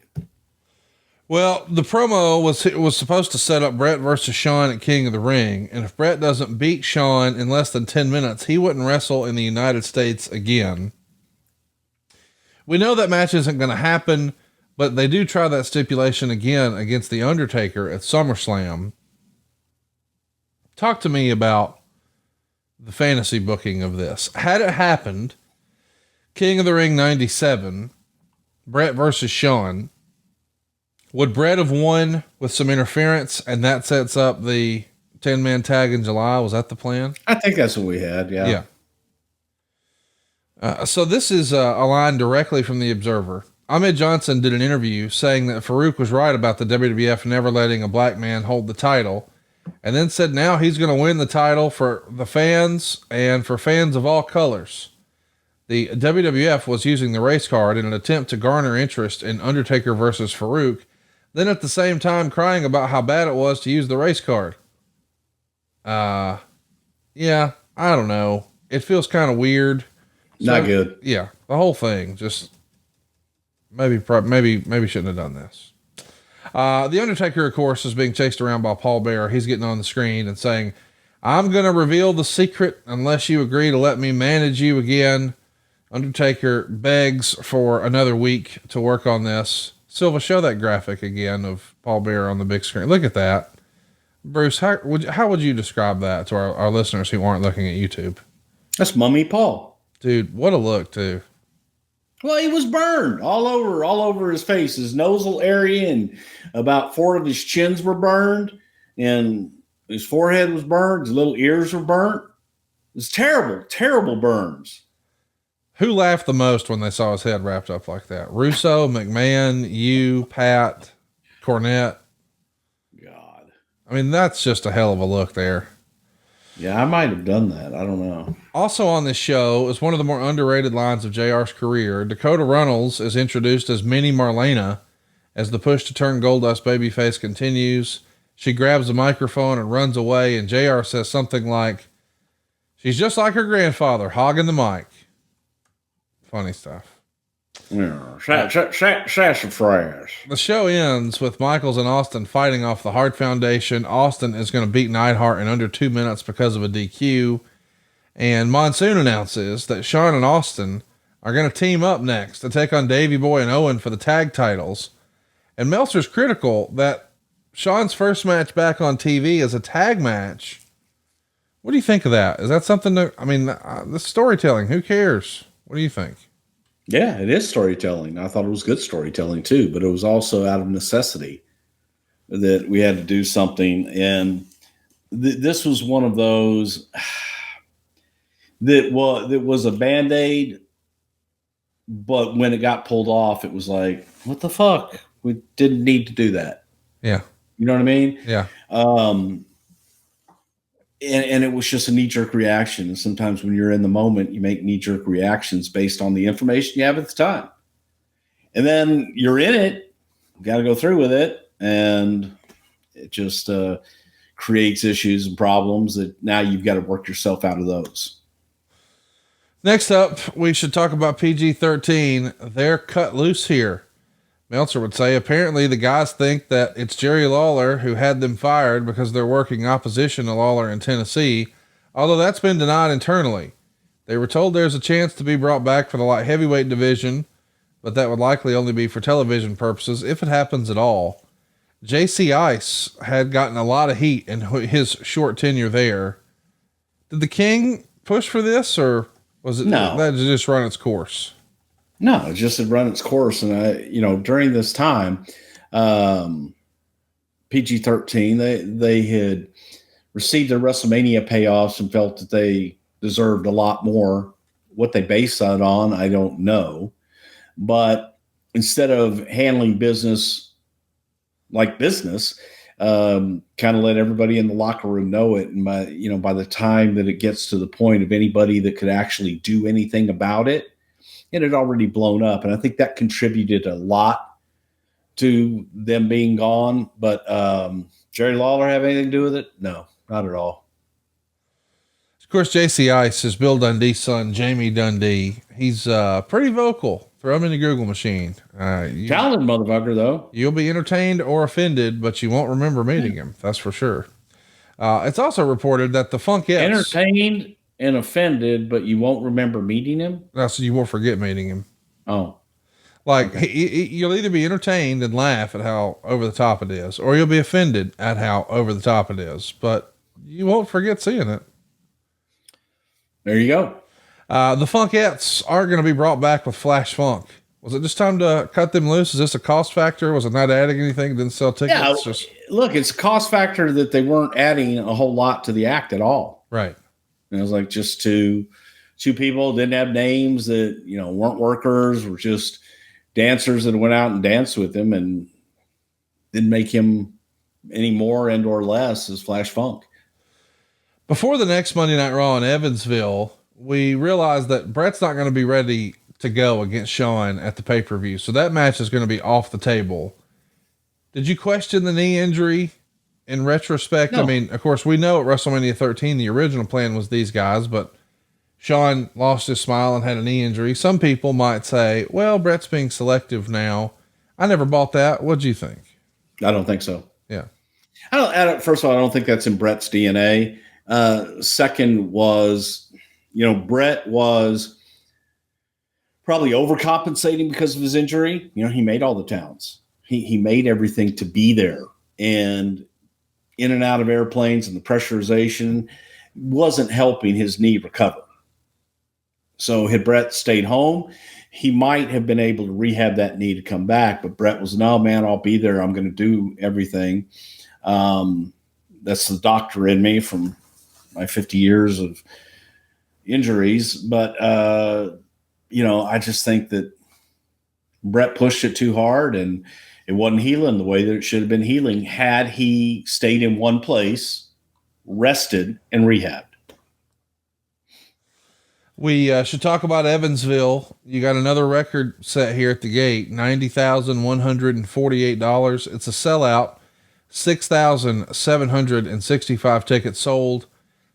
Well, the promo was supposed to set up Bret versus Shawn at King of the Ring. And if Bret doesn't beat Shawn in less than 10 minutes, he wouldn't wrestle in the United States again. We know that match isn't going to happen, but they do try that stipulation again against The Undertaker at SummerSlam. Talk to me about the fantasy booking of this. Had it happened, King of the Ring 97, Bret versus Shawn, would Bret have won with some interference and that sets up the 10-man tag in July? Was that the plan? I think that's what we had. Yeah. So this is a line directly from the Observer. Ahmed Johnson did an interview saying that Farouk was right about the WWF never letting a black man hold the title, and then said now he's going to win the title for the fans and for fans of all colors. The WWF was using the race card in an attempt to garner interest in Undertaker versus Farouk, then at the same time crying about how bad it was to use the race card. Yeah, I don't know. It feels kind of weird. Not good. Yeah. The whole thing just maybe shouldn't have done this. The Undertaker, of course, is being chased around by Paul Bearer. He's getting on the screen and saying, I'm going to reveal the secret unless you agree to let me manage you again. Undertaker begs for another week to work on this. Silva, show that graphic again of Paul Bearer on the big screen. Look at that. Bruce, how would you describe that to our listeners who aren't looking at YouTube? That's Mummy Paul. Dude, what a look, too. Well, he was burned all over his face, his nosal area, and about 4 of his chins were burned, and his forehead was burned, his little ears were burnt. It was terrible, terrible burns. Who laughed the most when they saw his head wrapped up like that? Russo, McMahon, you, Pat, Cornette. God. I mean, that's just a hell of a look there. Yeah, I might have done that. I don't know. Also on this show is one of the more underrated lines of JR's career. Dakota Runnels is introduced as Minnie Marlena as the push to turn Goldust babyface continues. She grabs the microphone and runs away, and JR says something like, "She's just like her grandfather, hogging the mic." Funny stuff. Yeah, sassafras. The show ends with Michaels and Austin fighting off the Hart Foundation. Austin is going to beat Neidhart in under 2 minutes because of a DQ. And Monsoon announces that Shawn and Austin are going to team up next to take on Davey Boy and Owen for the tag titles. And Meltzer's critical that Shawn's first match back on TV is a tag match. What do you think of that? Is that something that, I mean, the storytelling, who cares? What do you think? Yeah, it is storytelling. I thought it was good storytelling too, but it was also out of necessity that we had to do something. And this was one of those that was a Band-Aid, but when it got pulled off, it was like, what the fuck? We didn't need to do that. Yeah. You know what I mean? Yeah. And it was just a knee-jerk reaction. And sometimes when you're in the moment, you make knee-jerk reactions based on the information you have at the time. And then you're in it, got to go through with it, and it just creates issues and problems that now you've got to work yourself out of those. Next up, we should talk about PG-13. They're cut loose here. Meltzer would say, apparently the guys think that it's Jerry Lawler who had them fired because they're working opposition to Lawler in Tennessee, although that's been denied internally. They were told there's a chance to be brought back for the light heavyweight division, but that would likely only be for television purposes, if it happens at all. JC Ice had gotten a lot of heat in his short tenure there. Did the King push for this, or was it that just run its course? No, it just had run its course. And during this time, PG-13, they had received their WrestleMania payoffs and felt that they deserved a lot more. What they based that on, I don't know. But instead of handling business like business, kind of let everybody in the locker room know it. And by the time that it gets to the point of anybody that could actually do anything about it, it had already blown up. And I think that contributed a lot to them being gone. But Jerry Lawler have anything to do with it? No, not at all. Of course, JC Ice is Bill Dundee's son, Jamie Dundee. He's pretty vocal. Throw him in the Google machine. Talented motherfucker, though. You'll be entertained or offended, but you won't remember meeting him. That's for sure. It's also reported that the Funkettes... Entertained and offended, but you won't remember meeting him? So you won't forget meeting him. Oh. Like, you'll either be entertained and laugh at how over the top it is, or you'll be offended at how over the top it is, but you won't forget seeing it. There you go. The Funkettes are going to be brought back with Flash Funk. Was it just time to cut them loose? Is this a cost factor? Was it not adding anything? Didn't sell tickets? Yeah, look, it's a cost factor that they weren't adding a whole lot to the act at all. Right. And it was like just two people, didn't have names, that, weren't workers, were just dancers that went out and danced with him, and didn't make him any more and or less as Flash Funk. Before the next Monday Night Raw in Evansville, we realized that Bret's not going to be ready to go against Shawn at the pay-per-view. So that match is going to be off the table. Did you question the knee injury in retrospect? No. I mean, of course, we know at WrestleMania 13, the original plan was these guys, but Shawn lost his smile and had a knee injury. Some people might say, well, Bret's being selective now. I never bought that. What'd you think? I don't think so. Yeah. First of all, I don't think that's in Bret's DNA. Second was, Bret was probably overcompensating because of his injury. He made all the towns. He made everything to be there. And in and out of airplanes and the pressurization wasn't helping his knee recover. So had Bret stayed home, he might have been able to rehab that knee to come back. But Bret was, no, man, I'll be there. I'm going to do everything. That's the doctor in me from my 50 years of injuries. But, I just think that Bret pushed it too hard and it wasn't healing the way that it should have been healing had he stayed in one place, rested, and rehabbed. We should talk about Evansville. You got another record set here at the gate, $90,148. It's a sellout, 6,765 tickets sold.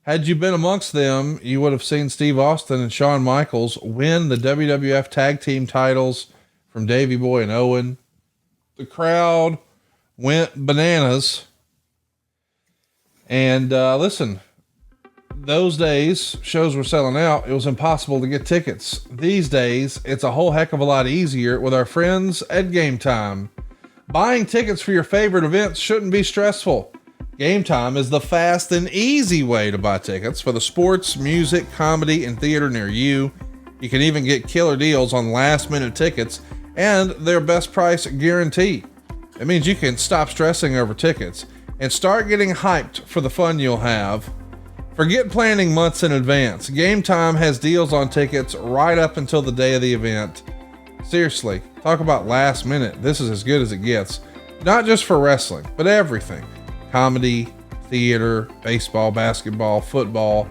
Had you been amongst them, you would have seen Steve Austin and Shawn Michaels win the WWF tag team titles from Davey Boy and Owen. The crowd went bananas. And listen, those days shows were selling out. It was impossible to get tickets. These days, it's a whole heck of a lot easier with our friends at Game Time. Buying tickets for your favorite events shouldn't be stressful. Game Time is the fast and easy way to buy tickets for the sports, music, comedy, and theater near you. You can even get killer deals on last minute tickets and their best price guarantee. It means you can stop stressing over tickets and start getting hyped for the fun you'll have. Forget planning months in advance. Game Time has deals on tickets right up until the day of the event. Seriously, talk about last minute. This is as good as it gets. Not just for wrestling, but everything. Comedy, theater, baseball, basketball, football.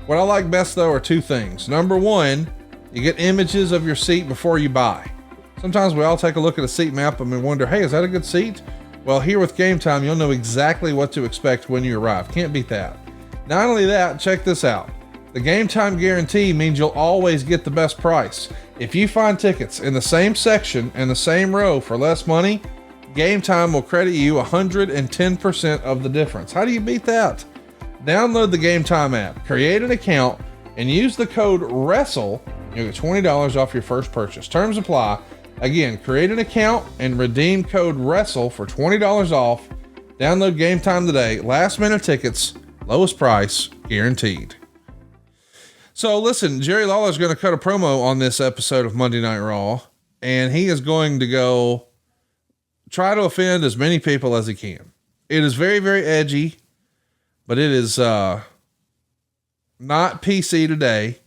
What I like best though are two things. Number one, you get images of your seat before you buy. Sometimes we all take a look at a seat map and we wonder, hey, is that a good seat? Well, here with Game Time, you'll know exactly what to expect when you arrive. Can't beat that. Not only that, check this out. The Game Time guarantee means you'll always get the best price. If you find tickets in the same section and the same row for less money, Game Time will credit you 110% of the difference. How do you beat that? Download the Game Time app, create an account, and use the code WRESTLE. You'll get $20 off your first purchase. Terms apply. Again, create an account and redeem code WRESTLE for $20 off. Download Game Time today. Last minute tickets, lowest price guaranteed. So listen, Jerry Lawler is going to cut a promo on this episode of Monday Night Raw, and he is going to go try to offend as many people as he can. It is very, very edgy, but it is not PC today.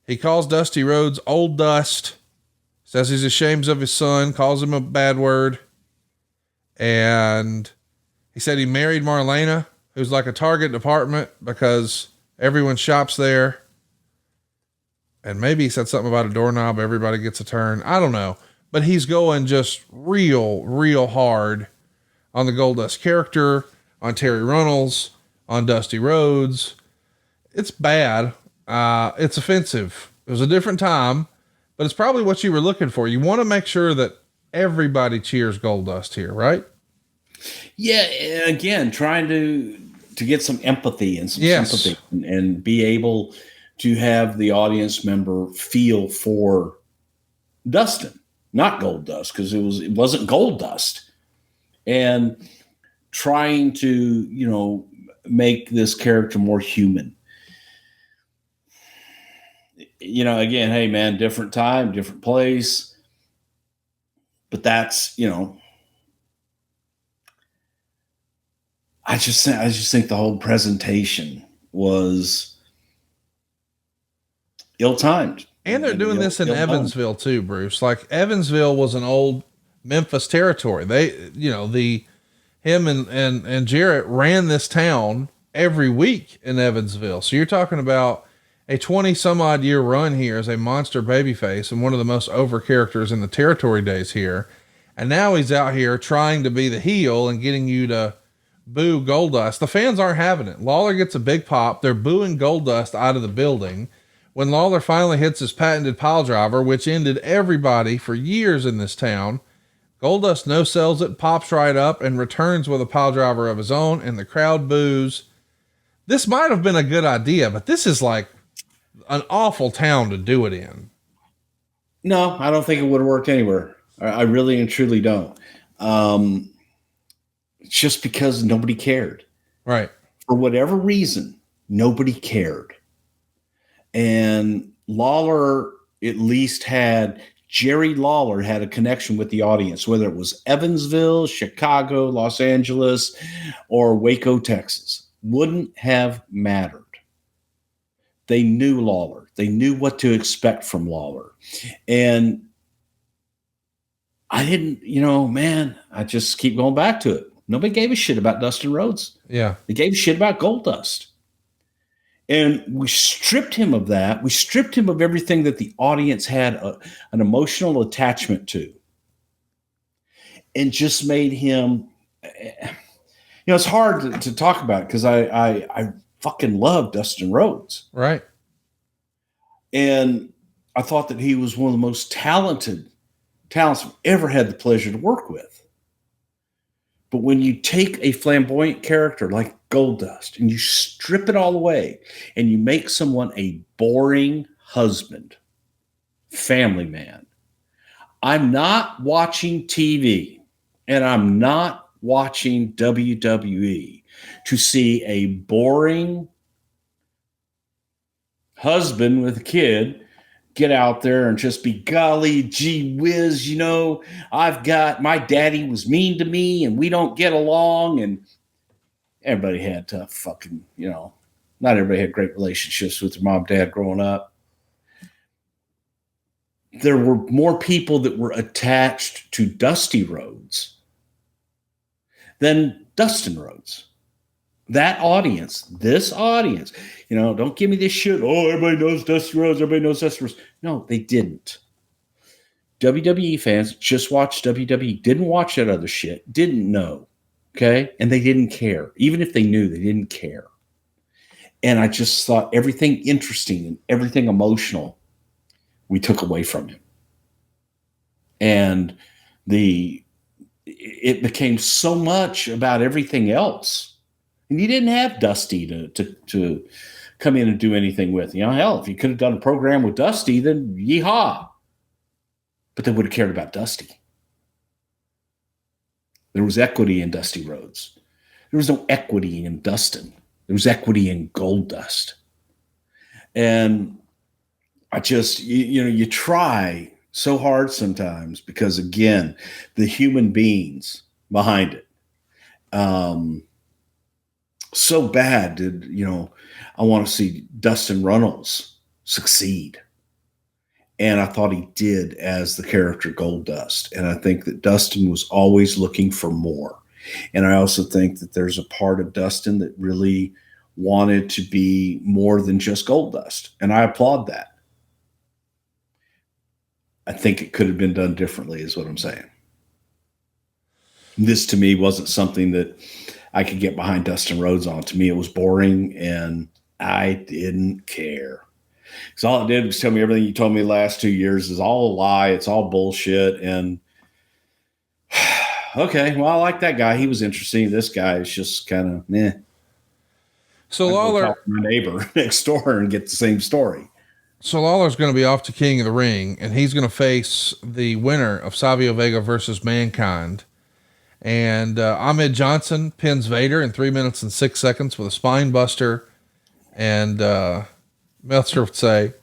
He calls Dusty Rhodes Old Dust, says he's ashamed of his son, calls him a bad word. And he said he married Marlena, who's like a Target department because everyone shops there. And maybe he said something about a doorknob. Everybody gets a turn. I don't know, but he's going just real hard on the Goldust character, on Terry Runnels, on Dusty Rhodes. It's bad. It's offensive. It was a different time, but it's probably what you were looking for. You want to make sure that everybody cheers Goldust here, right? Yeah. Again, trying to get some empathy and some sympathy and be able to have the audience member feel for Dustin, not Goldust, because it wasn't Goldust, and trying to, make this character more human. Again, hey man, different time, different place, but that's, I just think the whole presentation was ill-timed. And they're doing this in Evansville too, Bruce. Like Evansville was an old Memphis territory. They, him and Jarrett ran this town every week in Evansville. So you're talking about a 20 some odd year run here as a monster babyface and one of the most over characters in the territory days here. And now he's out here trying to be the heel and getting you to boo Goldust. The fans aren't having it. Lawler gets a big pop. They're booing Goldust out of the building. When Lawler finally hits his patented pile driver, which ended everybody for years in this town, Goldust no-sells it, pops right up, and returns with a pile driver of his own, and the crowd boos. This might have been a good idea, but this is like an awful town to do it in. No, I don't think it would have worked anywhere. I really and truly don't. Just because nobody cared. Right. For whatever reason, nobody cared. And Lawler at least Jerry Lawler had a connection with the audience, whether it was Evansville, Chicago, Los Angeles, or Waco, Texas. Wouldn't have mattered. They knew Lawler. They knew what to expect from Lawler. And I didn't, I just keep going back to it. Nobody gave a shit about Dustin Rhodes. Yeah. They gave a shit about Goldust. And we stripped him of that. We stripped him of everything that the audience had an emotional attachment to. And just made him, it's hard to talk about because I fucking love Dustin Rhodes. Right. And I thought that he was one of the most talented talents I've ever had the pleasure to work with. But when you take a flamboyant character like Goldust and you strip it all away and you make someone a boring husband, family man, I'm not watching TV and I'm not watching WWE to see a boring husband with a kid get out there and just be, golly gee whiz, I've got, my daddy was mean to me and we don't get along. And everybody had tough fucking, not everybody had great relationships with their mom and dad growing up. There were more people that were attached to Dusty Rhodes than Dustin Rhodes. That audience, this audience, don't give me this shit. Oh, everybody knows Dusty Rhodes. Everybody knows Dusty Rhodes. No, they didn't. WWE fans just watched WWE, didn't watch that other shit, didn't know. Okay. And they didn't care. Even if they knew, they didn't care. And I just thought everything interesting and everything emotional we took away from him. And it became so much about everything else. And you didn't have Dusty to come in and do anything with. Hell, if you could have done a program with Dusty, then yeehaw. But they would have cared about Dusty. There was equity in Dusty Rhodes. There was no equity in Dustin. There was equity in Goldust. And I just, you try so hard sometimes because, again, the human beings behind it. So bad did, I want to see Dustin Runnels succeed. And I thought he did as the character Goldust. And I think that Dustin was always looking for more. And I also think that there's a part of Dustin that really wanted to be more than just Goldust. And I applaud that. I think it could have been done differently is what I'm saying. This to me wasn't something that I could get behind Dustin Rhodes on. To me, it was boring and I didn't care. Because all it did was tell me everything you told me the last 2 years is all a lie. It's all bullshit. And okay, well, I like that guy. He was interesting. This guy is just kind of meh. So I'd go Lawler, talk to my neighbor next door and get the same story. So Lawler's going to be off to King of the Ring, and he's going to face the winner of Savio Vega versus Mankind. And Ahmed Johnson pins Vader in 3 minutes and 6 seconds with a spine buster. And Meltzer would say,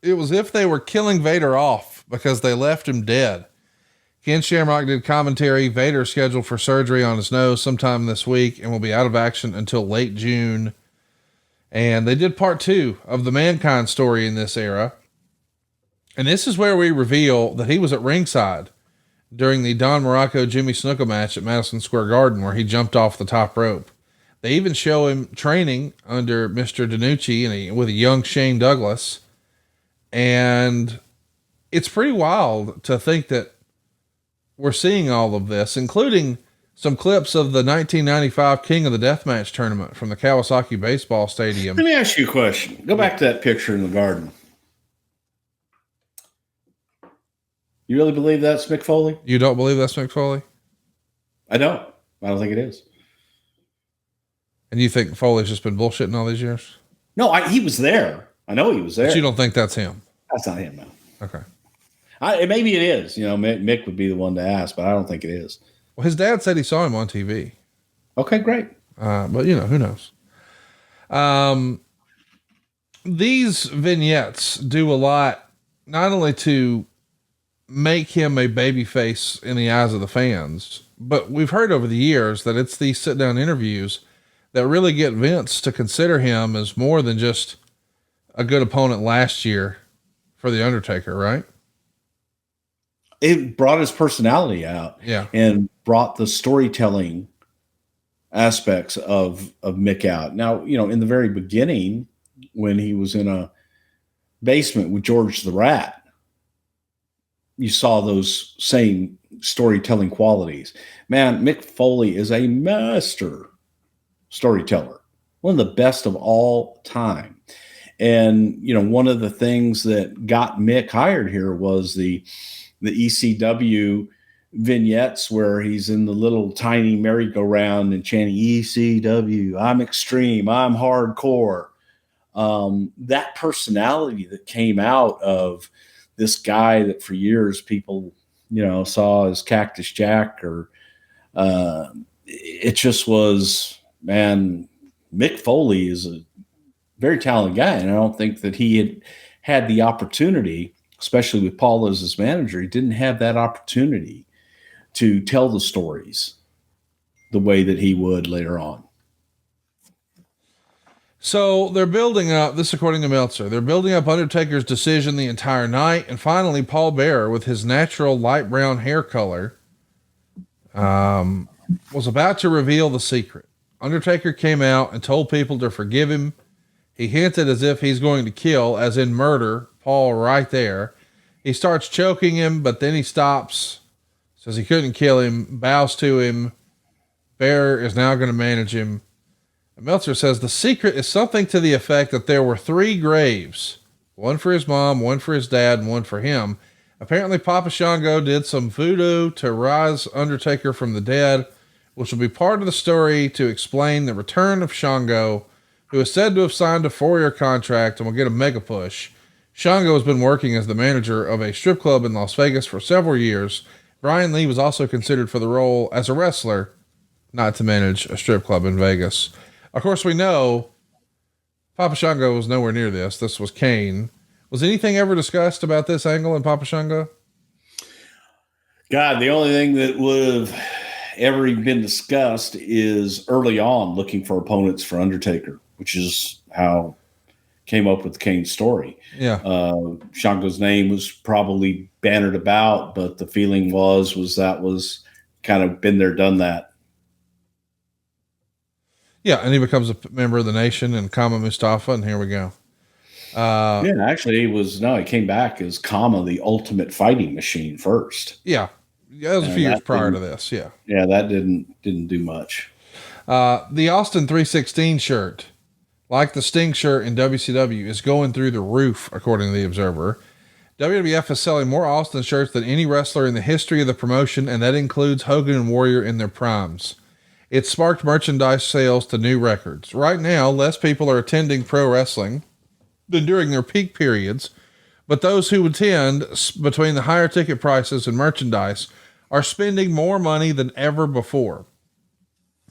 it was if they were killing Vader off because they left him dead. Ken Shamrock did commentary. Vader scheduled for surgery on his nose sometime this week and will be out of action until late June. And they did part 2 of the Mankind story in this era. And this is where we reveal that he was at ringside during the Don Morocco Jimmy Snuka match at Madison Square Garden, where he jumped off the top rope. They even show him training under Mr. DiNucci and with a young Shane Douglas. And it's pretty wild to think that we're seeing all of this, including some clips of the 1995 King of the Deathmatch tournament from the Kawasaki Baseball Stadium. Let me ask you a question. Go back to that picture in the garden. You really believe that's Mick Foley? You don't believe that's Mick Foley? I don't. I don't think it is. And you think Foley's just been bullshitting all these years? No, he was there. I know he was there. But you don't think that's him? That's not him, no. Okay. Maybe it is. Mick would be the one to ask, but I don't think it is. Well, his dad said he saw him on TV. Okay, great. But who knows? These vignettes do a lot, not only to make him a babyface in the eyes of the fans, but we've heard over the years that it's these sit down interviews that really get Vince to consider him as more than just a good opponent last year for the Undertaker, right? It brought his personality out, and brought the storytelling aspects of Mick out. Now, in the very beginning, when he was in a basement with George the Rat, you saw those same storytelling qualities. Man, Mick Foley is a master storyteller, one of the best of all time. And, one of the things that got Mick hired here was the ECW vignettes where he's in the little tiny merry-go-round and chanting ECW, I'm extreme, I'm hardcore. That personality that came out of this guy that for years people, saw as Cactus Jack, or it just was, man, Mick Foley is a very talented guy. And I don't think that he had the opportunity, especially with Paul as his manager. He didn't have that opportunity to tell the stories the way that he would later on. So they're building up, this according to Meltzer, they're building up Undertaker's decision the entire night. And finally, Paul Bearer, with his natural light brown hair color, was about to reveal the secret. Undertaker came out and told people to forgive him. He hinted as if he's going to kill, as in murder, Paul right there. He starts choking him, but then he stops, says he couldn't kill him, bows to him. Bearer is now going to manage him. And Meltzer says the secret is something to the effect that there were 3 graves, one for his mom, one for his dad, and one for him. Apparently Papa Shango did some voodoo to rise Undertaker from the dead, which will be part of the story to explain the return of Shango, who is said to have signed a 4-year contract and will get a mega push. Shango has been working as the manager of a strip club in Las Vegas for several years. Brian Lee was also considered for the role as a wrestler, not to manage a strip club in Vegas. Of course, we know Papa Shango was nowhere near this. This was Kane. Was anything ever discussed about this angle in Papa Shango? God, the only thing that would have ever even been discussed is early on looking for opponents for Undertaker, which is how came up with the Kane story. Yeah. Shango's name was probably bannered about, but the feeling was that was kind of been there, done that. Yeah, and he becomes a member of the Nation and Kama Mustafa, and here we go. Actually, he came back as Kama, the Ultimate Fighting Machine first. Yeah, that was a few years prior to this. Yeah, that didn't do much. The Austin 316 shirt, like the Sting shirt in WCW, is going through the roof, according to the Observer. WWF is selling more Austin shirts than any wrestler in the history of the promotion, and that includes Hogan and Warrior in their primes. It sparked merchandise sales to new records. Right now, less people are attending pro wrestling than during their peak periods, but those who attend, between the higher ticket prices and merchandise, are spending more money than ever before.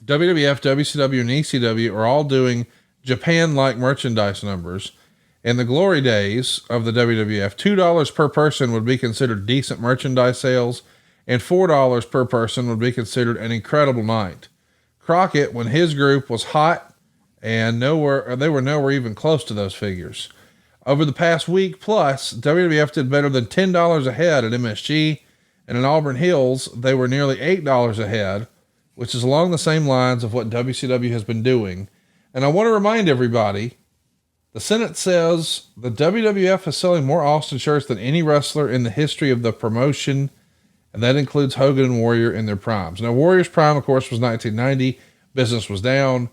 WWF, WCW, and ECW are all doing Japan-like merchandise numbers. In the glory days of the WWF, $2 per person would be considered decent merchandise sales, and $4 per person would be considered an incredible night. Crockett, when his group was hot, and they were nowhere even close to those figures. Over the past week plus, WWF did better than $10 a head at MSG, and in Auburn Hills, they were nearly $8 a head, which is along the same lines of what WCW has been doing. And I want to remind everybody, the Senate says the WWF is selling more Austin shirts than any wrestler in the history of the promotion, and that includes Hogan and Warrior in their primes. Now, Warrior's prime, of course, was 1990. Business was down.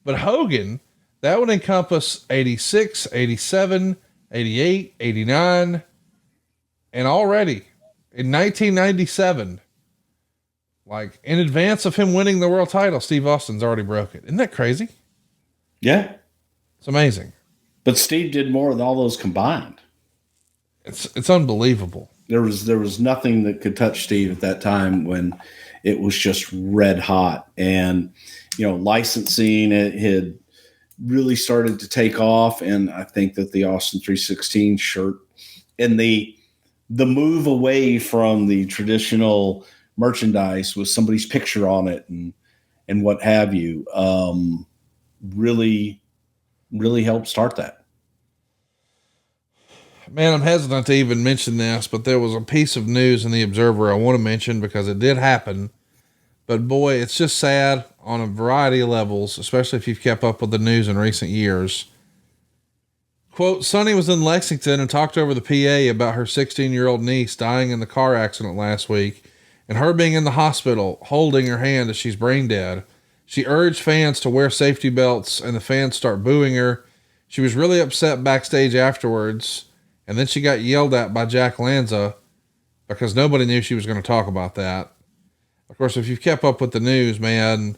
But Hogan, that would encompass 86, 87, 88, 89, and already in 1997, like in advance of him winning the world title, Steve Austin's already broke it. Isn't that crazy? Yeah. It's amazing. But Steve did more than all those combined. It's unbelievable. There was nothing that could touch Steve at that time when it was just red hot. And, licensing, it had really started to take off. And I think that the Austin 316 shirt and the move away from the traditional merchandise with somebody's picture on it and what have you, really, really helped start that. Man, I'm hesitant to even mention this, but there was a piece of news in the Observer I want to mention because it did happen. But boy, it's just sad on a variety of levels, especially if you've kept up with the news in recent years. Quote, Sonny was in Lexington and talked over the PA about her 16-year-old niece dying in the car accident last week and her being in the hospital, holding her hand as she's brain dead. She urged fans to wear safety belts and the fans start booing her. She was really upset backstage afterwards. And then she got yelled at by Jack Lanza because nobody knew she was going to talk about that. Of course, if you've kept up with the news, man,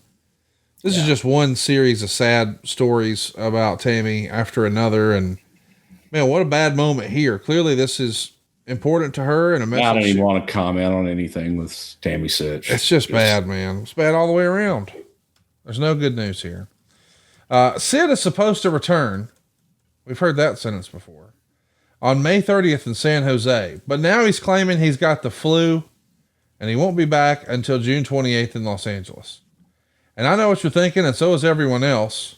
this is just one series of sad stories about Tammy after another. And man, what a bad moment here. Clearly this is important to her and a message. I don't even want to comment on anything with Tammy Sitch. It's just bad, man. It's bad all the way around. There's no good news here. Sid is supposed to return. We've heard that sentence before. On May 30th in San Jose. But now he's claiming he's got the flu and he won't be back until June 28th in Los Angeles. And I know what you're thinking, and so is everyone else.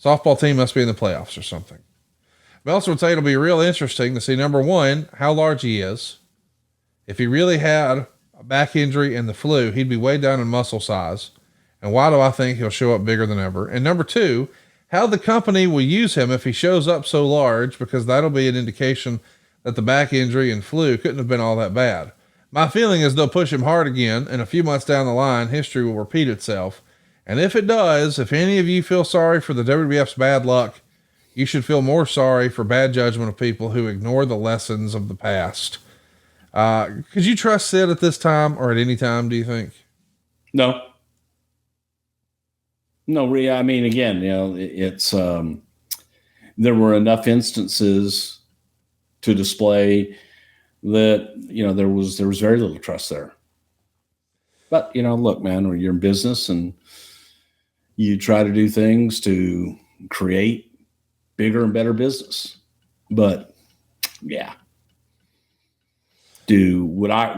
Softball team must be in the playoffs or something. Meltzer would say it'll be real interesting to see, number one, how large he is. If he really had a back injury and the flu, he'd be way down in muscle size. And why do I think he'll show up bigger than ever? And number two, how the company will use him if he shows up so large, because that'll be an indication that the back injury and flu couldn't have been all that bad. My feeling is they'll push him hard again, and a few months down the line, history will repeat itself. And if it does, if any of you feel sorry for the WWF's bad luck, you should feel more sorry for bad judgment of people who ignore the lessons of the past. Could you trust Sid at this time or at any time, do you think? No. No, Rhea, I mean, again, it's, there were enough instances to display that, there was very little trust there. But, look, man, you're in business and you try to do things to create bigger and better business. But yeah. Would I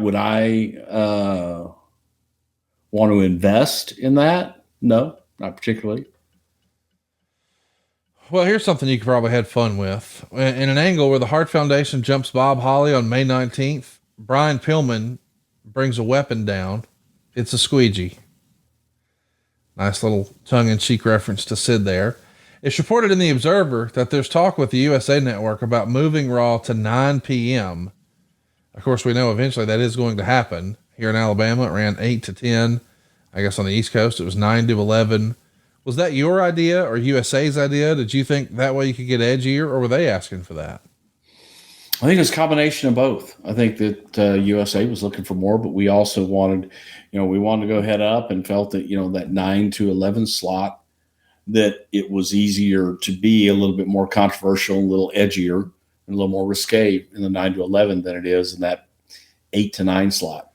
want to invest in that? No. Not particularly. Well, here's something you could probably had fun with. In an angle where the Hart Foundation jumps Bob Holly on May 19th, Brian Pillman brings a weapon down. It's a squeegee. Nice little tongue-in-cheek reference to Sid there. It's reported in the Observer that there's talk with the USA Network about moving Raw to 9 p.m. Of course, we know eventually that is going to happen. Here in Alabama, it ran 8 to 10. I guess on the East Coast, it was 9 to 11. Was that your idea or USA's idea? Did you think that way you could get edgier, or were they asking for that? I think it's a combination of both. I think that USA was looking for more, but we also wanted, we wanted to go head up and felt that, that 9 to 11 slot, that it was easier to be a little bit more controversial, a little edgier, and a little more risque in the 9 to 11 than it is in that 8 to 9 slot.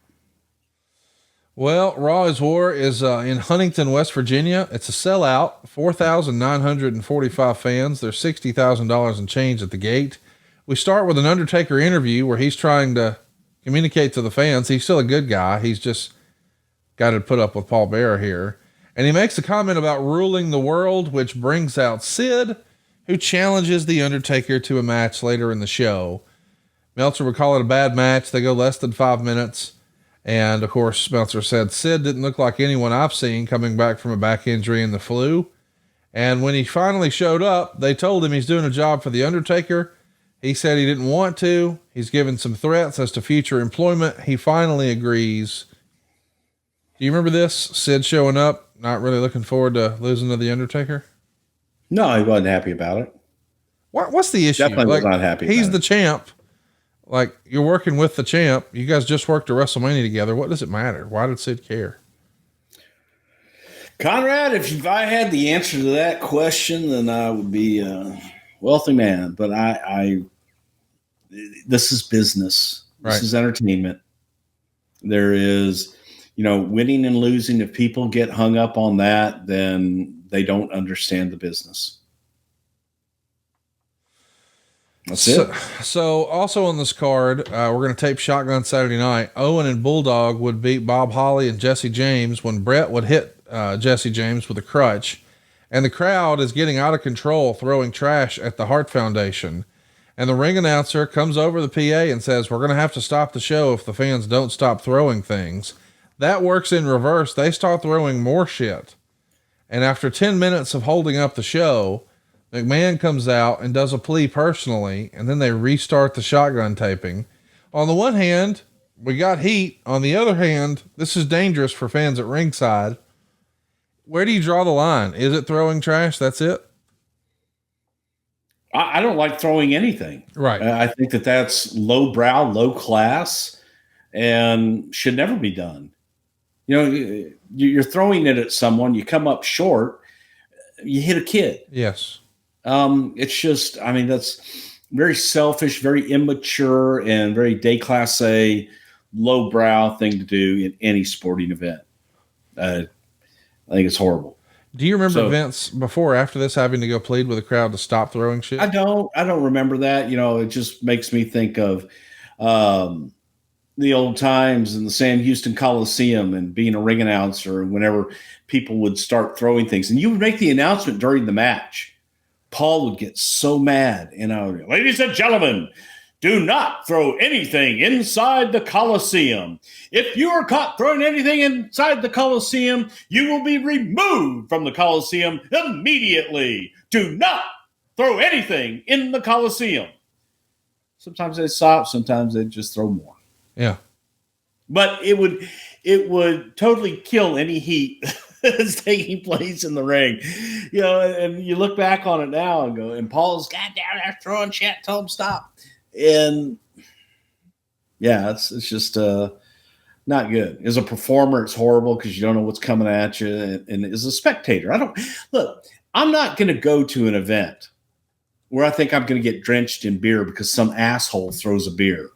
Well, Raw is War is in Huntington, West Virginia. It's a sellout, 4,945 fans. There's $60,000 in change at the gate. We start with an Undertaker interview where he's trying to communicate to the fans. He's still a good guy. He's just got to put up with Paul Bearer here. And he makes a comment about ruling the world, which brings out Sid, who challenges the Undertaker to a match later in the show. Meltzer would call it a bad match. They go less than 5 minutes. And of course, Meltzer said, Sid didn't look like anyone I've seen coming back from a back injury and the flu. And when he finally showed up, they told him he's doing a job for the Undertaker. He said he didn't want to. He's given some threats as to future employment. He finally agrees. Do you remember this? Sid showing up, not really looking forward to losing to the Undertaker? No, he wasn't happy about it. What's the issue? Definitely was not happy. He's the champ. Like, you're working with the champ. You guys just worked a WrestleMania together. What does it matter? Why did Sid care? Conrad, if I had the answer to that question, then I would be a wealthy man. But this is business. This is entertainment. There is, winning and losing, if people get hung up on that, then they don't understand the business. That's it. So also on this card, we're going to tape Shotgun Saturday night. Owen and Bulldog would beat Bob Holly and Jesse James when Bret would hit Jesse James with a crutch. And the crowd is getting out of control, throwing trash at the Hart Foundation. And the ring announcer comes over the PA and says, we're going to have to stop the show if the fans don't stop throwing things. That works in reverse. They start throwing more shit. And after 10 minutes of holding up the show, McMahon comes out and does a plea personally, and then they restart the shotgun taping. On the one hand, we got heat. On the other hand, this is dangerous for fans at ringside. Where do you draw the line? Is it throwing trash? That's it? I don't like throwing anything. Right. I think that's lowbrow, low class, and should never be done. You're throwing it at someone, you come up short, you hit a kid. Yes. It's just, that's very selfish, very immature, and very déclassé, lowbrow thing to do in any sporting event. I think it's horrible. Do you remember events before or after this having to go plead with a crowd to stop throwing shit? I don't remember that. It just makes me think of the old times in the Sam Houston Coliseum and being a ring announcer, and whenever people would start throwing things and you would make the announcement during the match. Paul would get so mad, ladies and gentlemen, do not throw anything inside the Coliseum. If you are caught throwing anything inside the Coliseum, you will be removed from the Coliseum immediately. Do not throw anything in the Coliseum. Sometimes they stop, sometimes they just throw more. Yeah. But it would totally kill any heat that's taking place in the ring. And you look back on it now and go, and Paul's got down there throwing shit, told him stop. And yeah, it's just not good. As a performer, it's horrible because you don't know what's coming at you. And as a spectator, I'm not going to go to an event where I think I'm going to get drenched in beer because some asshole throws a beer.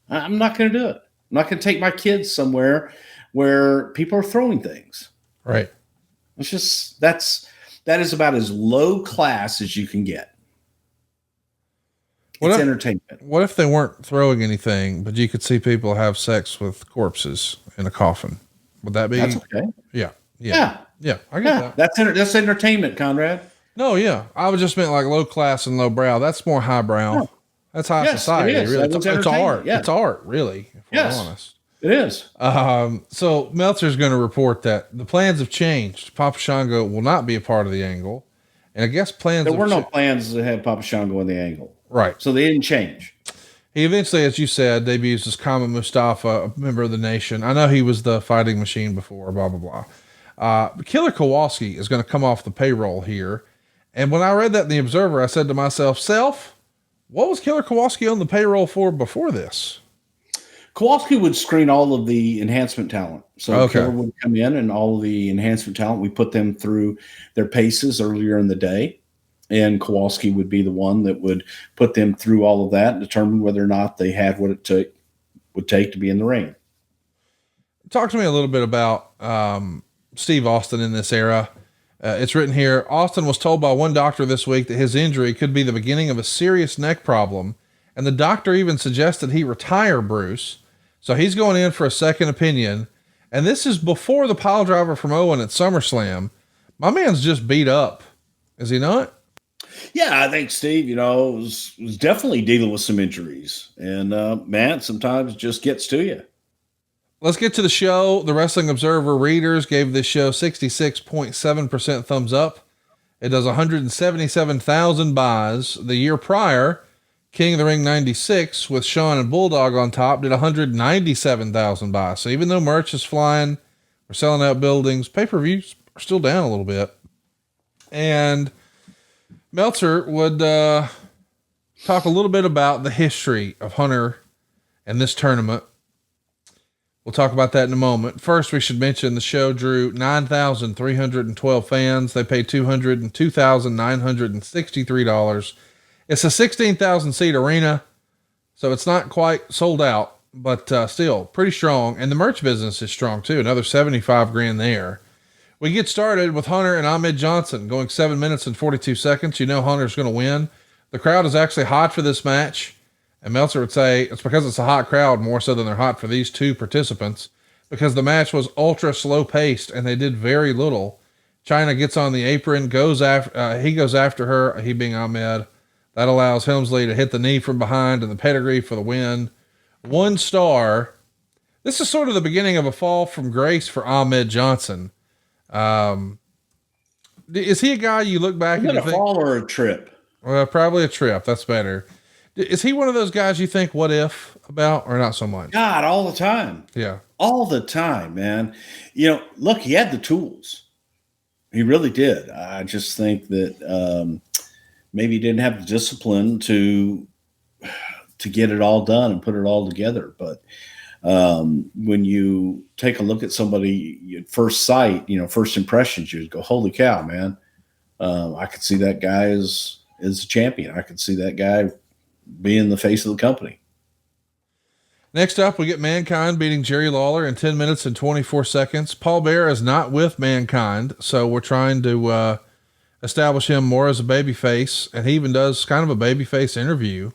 I'm not going to do it. I'm not going to take my kids somewhere where people are throwing things. Right. It's just, that is about as low class as you can get. It's entertainment. What if they weren't throwing anything, but you could see people have sex with corpses in a coffin? Would that be? That's okay. Yeah. I get that. That's entertainment, Conrad. No, yeah. I would just meant like low class and low brow. That's more highbrow. No. That's high society. It is. Really. It's art. Yeah. It's art, really. If we're honest. It is. So Meltzer's going to report that the plans have changed. Papa Shango will not be a part of the angle. And I guess there were no plans to have Papa Shango in the angle. Right. So they didn't change. He eventually, as you said, debuts as Kama Mustafa, a member of the Nation. I know he was the Fighting Machine before, blah, blah, blah. Killer Kowalski is going to come off the payroll here. And when I read that in the Observer, I said to myself, what was Killer Kowalski on the payroll for before this? Kowalski would screen all of the enhancement talent. So Killer would come in and all of the enhancement talent, we put them through their paces earlier in the day. And Kowalski would be the one that would put them through all of that and determine whether or not they had what it would take to be in the ring. Talk to me a little bit about Steve Austin in this era. It's written here, Austin was told by one doctor this week that his injury could be the beginning of a serious neck problem, and the doctor even suggested he retire Bruce. So he's going in for a second opinion, and this is before the pile driver from Owen at SummerSlam. My man's just beat up, is he not? Yeah, I think Steve, was definitely dealing with some injuries, and man, sometimes it just gets to you. Let's get to the show. The Wrestling Observer readers gave this show 66.7% thumbs up. It does 177,000 buys. The year prior, King of the Ring 96 with Shawn and Bulldog on top did 197,000 buys. So even though merch is flying, we're selling out buildings, pay-per-views are still down a little bit. And Meltzer would talk a little bit about the history of Hunter and this tournament. We'll talk about that in a moment. First, we should mention the show drew 9,312 fans. They paid $202,963. It's a 16,000 seat arena, so it's not quite sold out. but still pretty strong. And the merch business is strong too. Another 75 grand there. We get started with Hunter and Ahmed Johnson going 7 minutes and 42 seconds. You know, Hunter's going to win. The crowd is actually hot for this match. And Meltzer would say it's because it's a hot crowd more so than they're hot for these two participants, because the match was ultra slow paced and they did very little. Chyna gets on the apron, he goes after her, he being Ahmed. That allows Helmsley to hit the knee from behind and the pedigree for the win. 1 star. This is sort of the beginning of a fall from grace for Ahmed Johnson. Is he a guy you look back and you think, fall or a trip? Well, probably a trip. That's better. Is he one of those guys you think what if about, or not so much? God, all the time. Yeah. All the time, man. You know, look, he had the tools. He really did. I just think that maybe he didn't have the discipline to get it all done and put it all together. But when you take a look at somebody at first sight, you know, first impressions, you go, holy cow, man. I could see that guy as a champion. I could see that guy being the face of the company. Next up, we get Mankind beating Jerry Lawler in 10 minutes and 24 seconds. Paul Bearer is not with Mankind, so we're trying to establish him more as a babyface, and he even does kind of a babyface interview.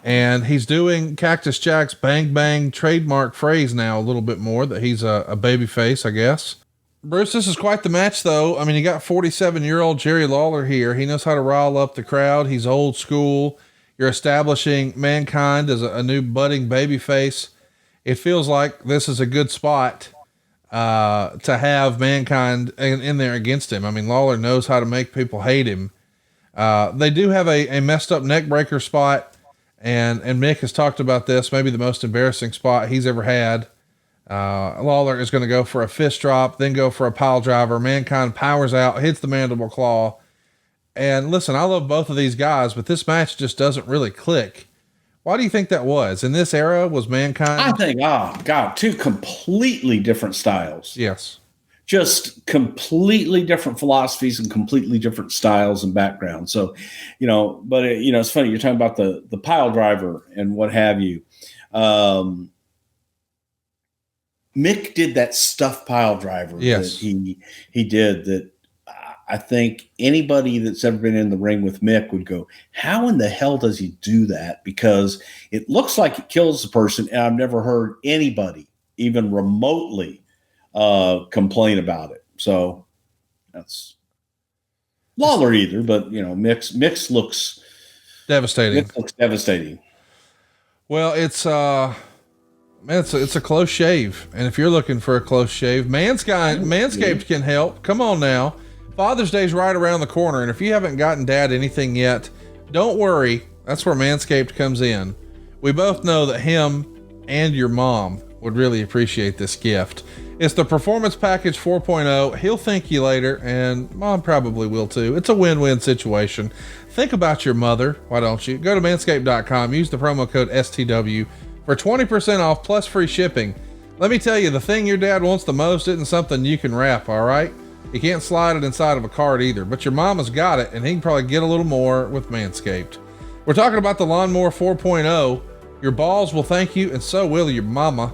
And he's doing Cactus Jack's bang bang trademark phrase now a little bit more, that he's a babyface, I guess. Bruce, this is quite the match, though. I mean, you got 47-year-old Jerry Lawler here. He knows how to rile up the crowd. He's old school. You're establishing Mankind as a new budding babyface. It feels like this is a good spot to have Mankind in there against him. I mean, Lawler knows how to make people hate him. They do have a messed up neck breaker spot, and Mick has talked about this, maybe the most embarrassing spot he's ever had. Lawler is going to go for a fist drop, then go for a pile driver. Mankind powers out, hits the mandible claw. And listen, I love both of these guys, but this match just doesn't really click. Why do you think that was? In this era, was Mankind? I think, oh God, 2 completely different styles. Yes. Just completely different philosophies and completely different styles and backgrounds. So, you know, but it's funny. You're talking about the pile driver and what have you. Mick did that stuffed pile driver. Yes. That he did that. I think anybody that's ever been in the ring with Mick would go, how in the hell does he do that? Because it looks like it kills the person. And I've never heard anybody even remotely complain about it. So that's Lawler either, but you know, Mick looks devastating. Mick looks devastating. Well, it's a close shave. And if you're looking for a close shave, Manscaped can help. Come on now. Father's Day's right around the corner, and if you haven't gotten Dad anything yet, don't worry. That's where Manscaped comes in. We both know that him and your mom would really appreciate this gift. It's the Performance Package 4.0. He'll thank you later, and Mom probably will too. It's a win-win situation. Think about your mother, why don't you? Go to manscaped.com, use the promo code STW for 20% off plus free shipping. Let me tell you, the thing your dad wants the most isn't something you can wrap, all right? You can't slide it inside of a cart either, but your mama's got it, and he can probably get a little more with Manscaped. We're talking about the Lawnmower 4.0. Your balls will thank you, and so will your mama.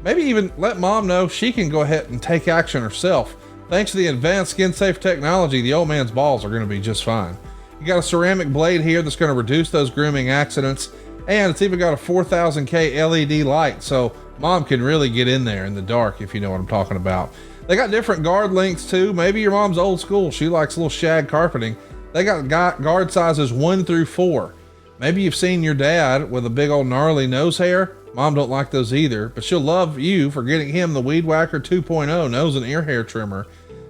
Maybe even let mom know she can go ahead and take action herself. Thanks to the advanced skin-safe technology, the old man's balls are going to be just fine. You got a ceramic blade here that's going to reduce those grooming accidents, and it's even got a 4000K LED light, so mom can really get in there in the dark, if you know what I'm talking about. They got different guard lengths too. Maybe your mom's old school. She likes a little shag carpeting. They got guard sizes 1 through 4. Maybe you've seen your dad with a big old gnarly nose hair. Mom don't like those either, but she'll love you for getting him the Weed Whacker 2.0 nose and ear hair trimmer.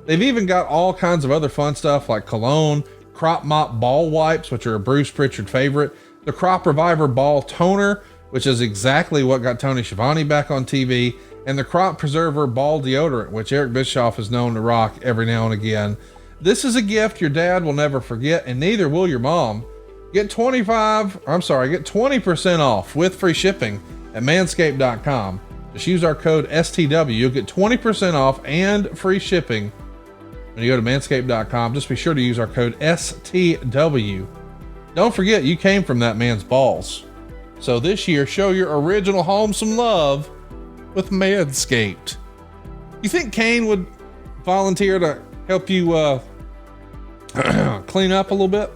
They've even got all kinds of other fun stuff like cologne, crop mop ball wipes, which are a Bruce Prichard favorite, the Crop Reviver ball toner, which is exactly what got Tony Schiavone back on TV, and the Crop Preserver ball deodorant, which Eric Bischoff is known to rock every now and again. This is a gift your dad will never forget, and neither will your mom. Get 20% off with free shipping at manscaped.com. Just use our code STW. You'll get 20% off and free shipping when you go to manscaped.com. Just be sure to use our code STW. Don't forget, you came from that man's balls. So this year, show your original home some love with Manscaped. You think Kane would volunteer to help you clean up a little bit?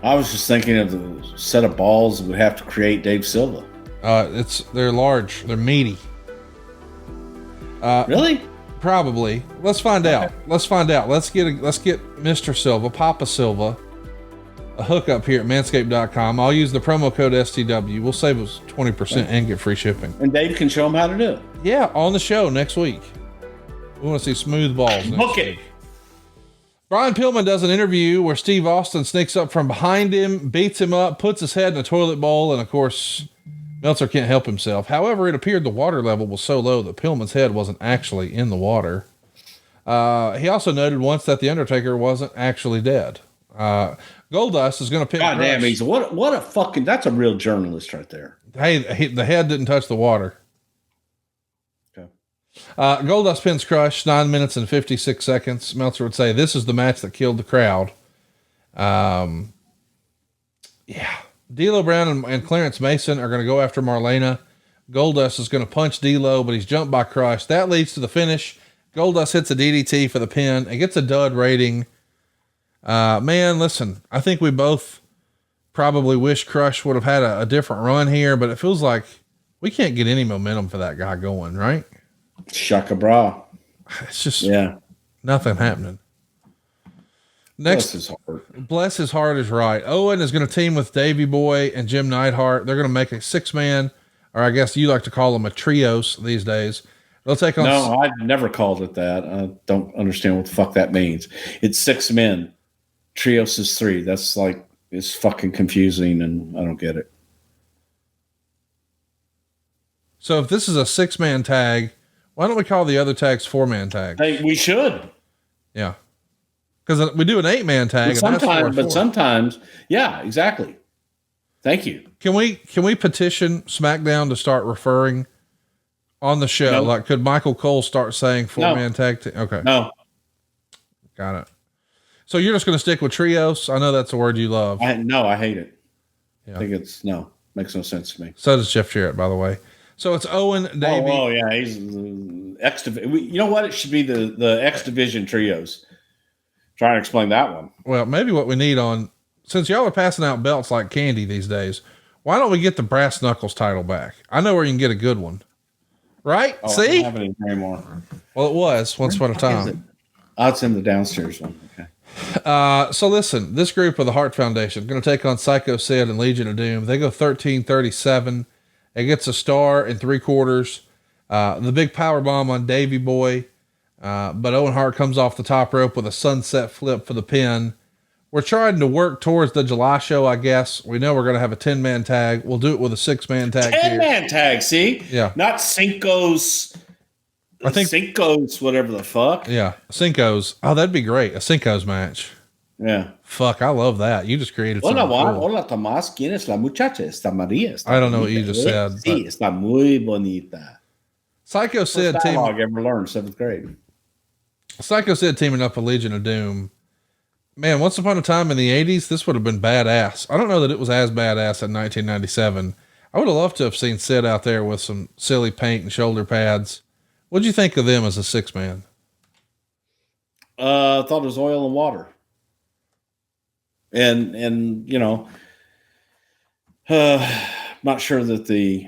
I was just thinking of the set of balls we have to create Dave Silva. They're large, they're meaty. Really? Probably. Let's find out. Let's get Mr. Silva, Papa Silva, a hookup here at manscaped.com. I'll use the promo code STW. We'll save us 20% and get free shipping. And Dave can show him how to do it. Yeah, on the show next week. We want to see smooth balls. Book it. Brian Pillman does an interview where Steve Austin sneaks up from behind him, beats him up, puts his head in a toilet bowl, and of course, Meltzer can't help himself. However, it appeared the water level was so low that Pillman's head wasn't actually in the water. He also noted once that the Undertaker wasn't actually dead. Goldust is going to pick. God damn, he's what a fucking, that's a real journalist right there. Hey, the head didn't touch the water. Goldust pins Crush 9 minutes and 56 seconds. Meltzer would say this is the match that killed the crowd. Yeah. D'Lo Brown and Clarence Mason are going to go after Marlena. Goldust is going to punch D'Lo, but he's jumped by Crush. That leads to the finish. Goldust hits a DDT for the pin. It gets a dud rating. Man, listen, I think we both probably wish Crush would have had a different run here, but it feels like we can't get any momentum for that guy going, right? Shaka bra. It's just nothing happening. Next, bless his heart is right. Owen is going to team with Davey Boy and Jim Neidhart. They're going to make a 6-man, or I guess you like to call them a trios these days. They'll take on. No, I've never called it that. I don't understand what the fuck that means. It's 6 men. Trios is 3. That's like, it's fucking confusing, and I don't get it. So if this is a 6-man tag, why don't we call the other tags 4-man tags? Hey, we should. Yeah. Because we do an 8-man tag. Sometimes, yeah, exactly. Thank you. Can we petition SmackDown to start referring on the show? No. Like, could Michael Cole start saying 4-man tag? Okay. No. Got it. So you're just going to stick with trios? I know that's a word you love. I hate it. Yeah. I think makes no sense to me. So does Jeff Jarrett, by the way. So it's Owen, Davey. Oh yeah, he's X Division. You know what? It should be the X Division trios. Try and explain that one. Well, maybe what we need since y'all are passing out belts like candy these days, why don't we get the Brass Knuckles title back? I know where you can get a good one. Right? Oh, See? I don't have it anymore. Well, it was once upon a time. It's in the downstairs one. Okay. So listen, this group of the Hart Foundation going to take on Psycho Sid and Legion of Doom. They go 13-37. It gets a star in 3/4. The big power bomb on Davey Boy. But Owen Hart comes off the top rope with a sunset flip for the pin. We're trying to work towards the July show, I guess. We know we're going to have a 10-man tag. We'll do it with a 6-man tag. 10-man tag, see? Yeah. Not Cinco's. I think Cinco's, whatever the fuck. Yeah. Cinco's. Oh, that'd be great. A Cinco's match. Yeah. Fuck, I love that. You just created something cool. Hola, Tomás. ¿Quién es la muchacha? Está María. I don't know what you just said. Sí, está muy bonita. Psycho Sid team. Ever learned 7th grade. Psycho Sid teaming up with Legion of Doom. Man, once upon a time in the 80s, this would have been badass. I don't know that it was as badass in 1997. I would have loved to have seen Sid out there with some silly paint and shoulder pads. What'd you think of them as a 6-man? I thought it was oil and water. And you know, not sure that the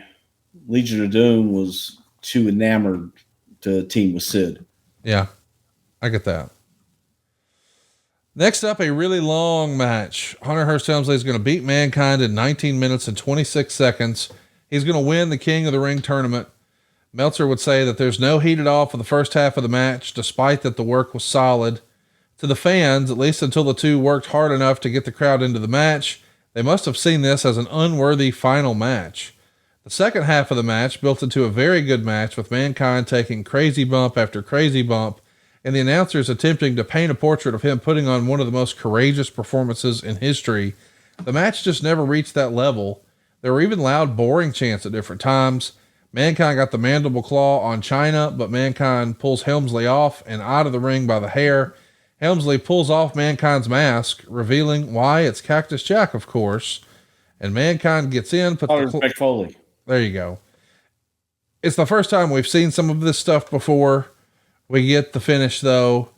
Legion of Doom was too enamored to team with Sid. Yeah, I get that. Next up, a really long match. Hunter Hearst Helmsley is going to beat Mankind in 19 minutes and 26 seconds. He's going to win the King of the Ring tournament. Meltzer would say that there's no heat at all for the first half of the match, despite that the work was solid. To the fans, at least until the two worked hard enough to get the crowd into the match, they must have seen this as an unworthy final match. The second half of the match built into a very good match, with Mankind taking crazy bump after crazy bump, and the announcers attempting to paint a portrait of him putting on one of the most courageous performances in history. The match just never reached that level. There were even loud, boring chants at different times. Mankind got the mandible claw on China, but Mankind pulls Helmsley off and out of the ring by the hair. Helmsley pulls off Mankind's mask, revealing why it's Cactus Jack, of course. and Mankind gets in. Mick Foley. There you go. It's the first time we've seen some of this stuff before. We get the finish though.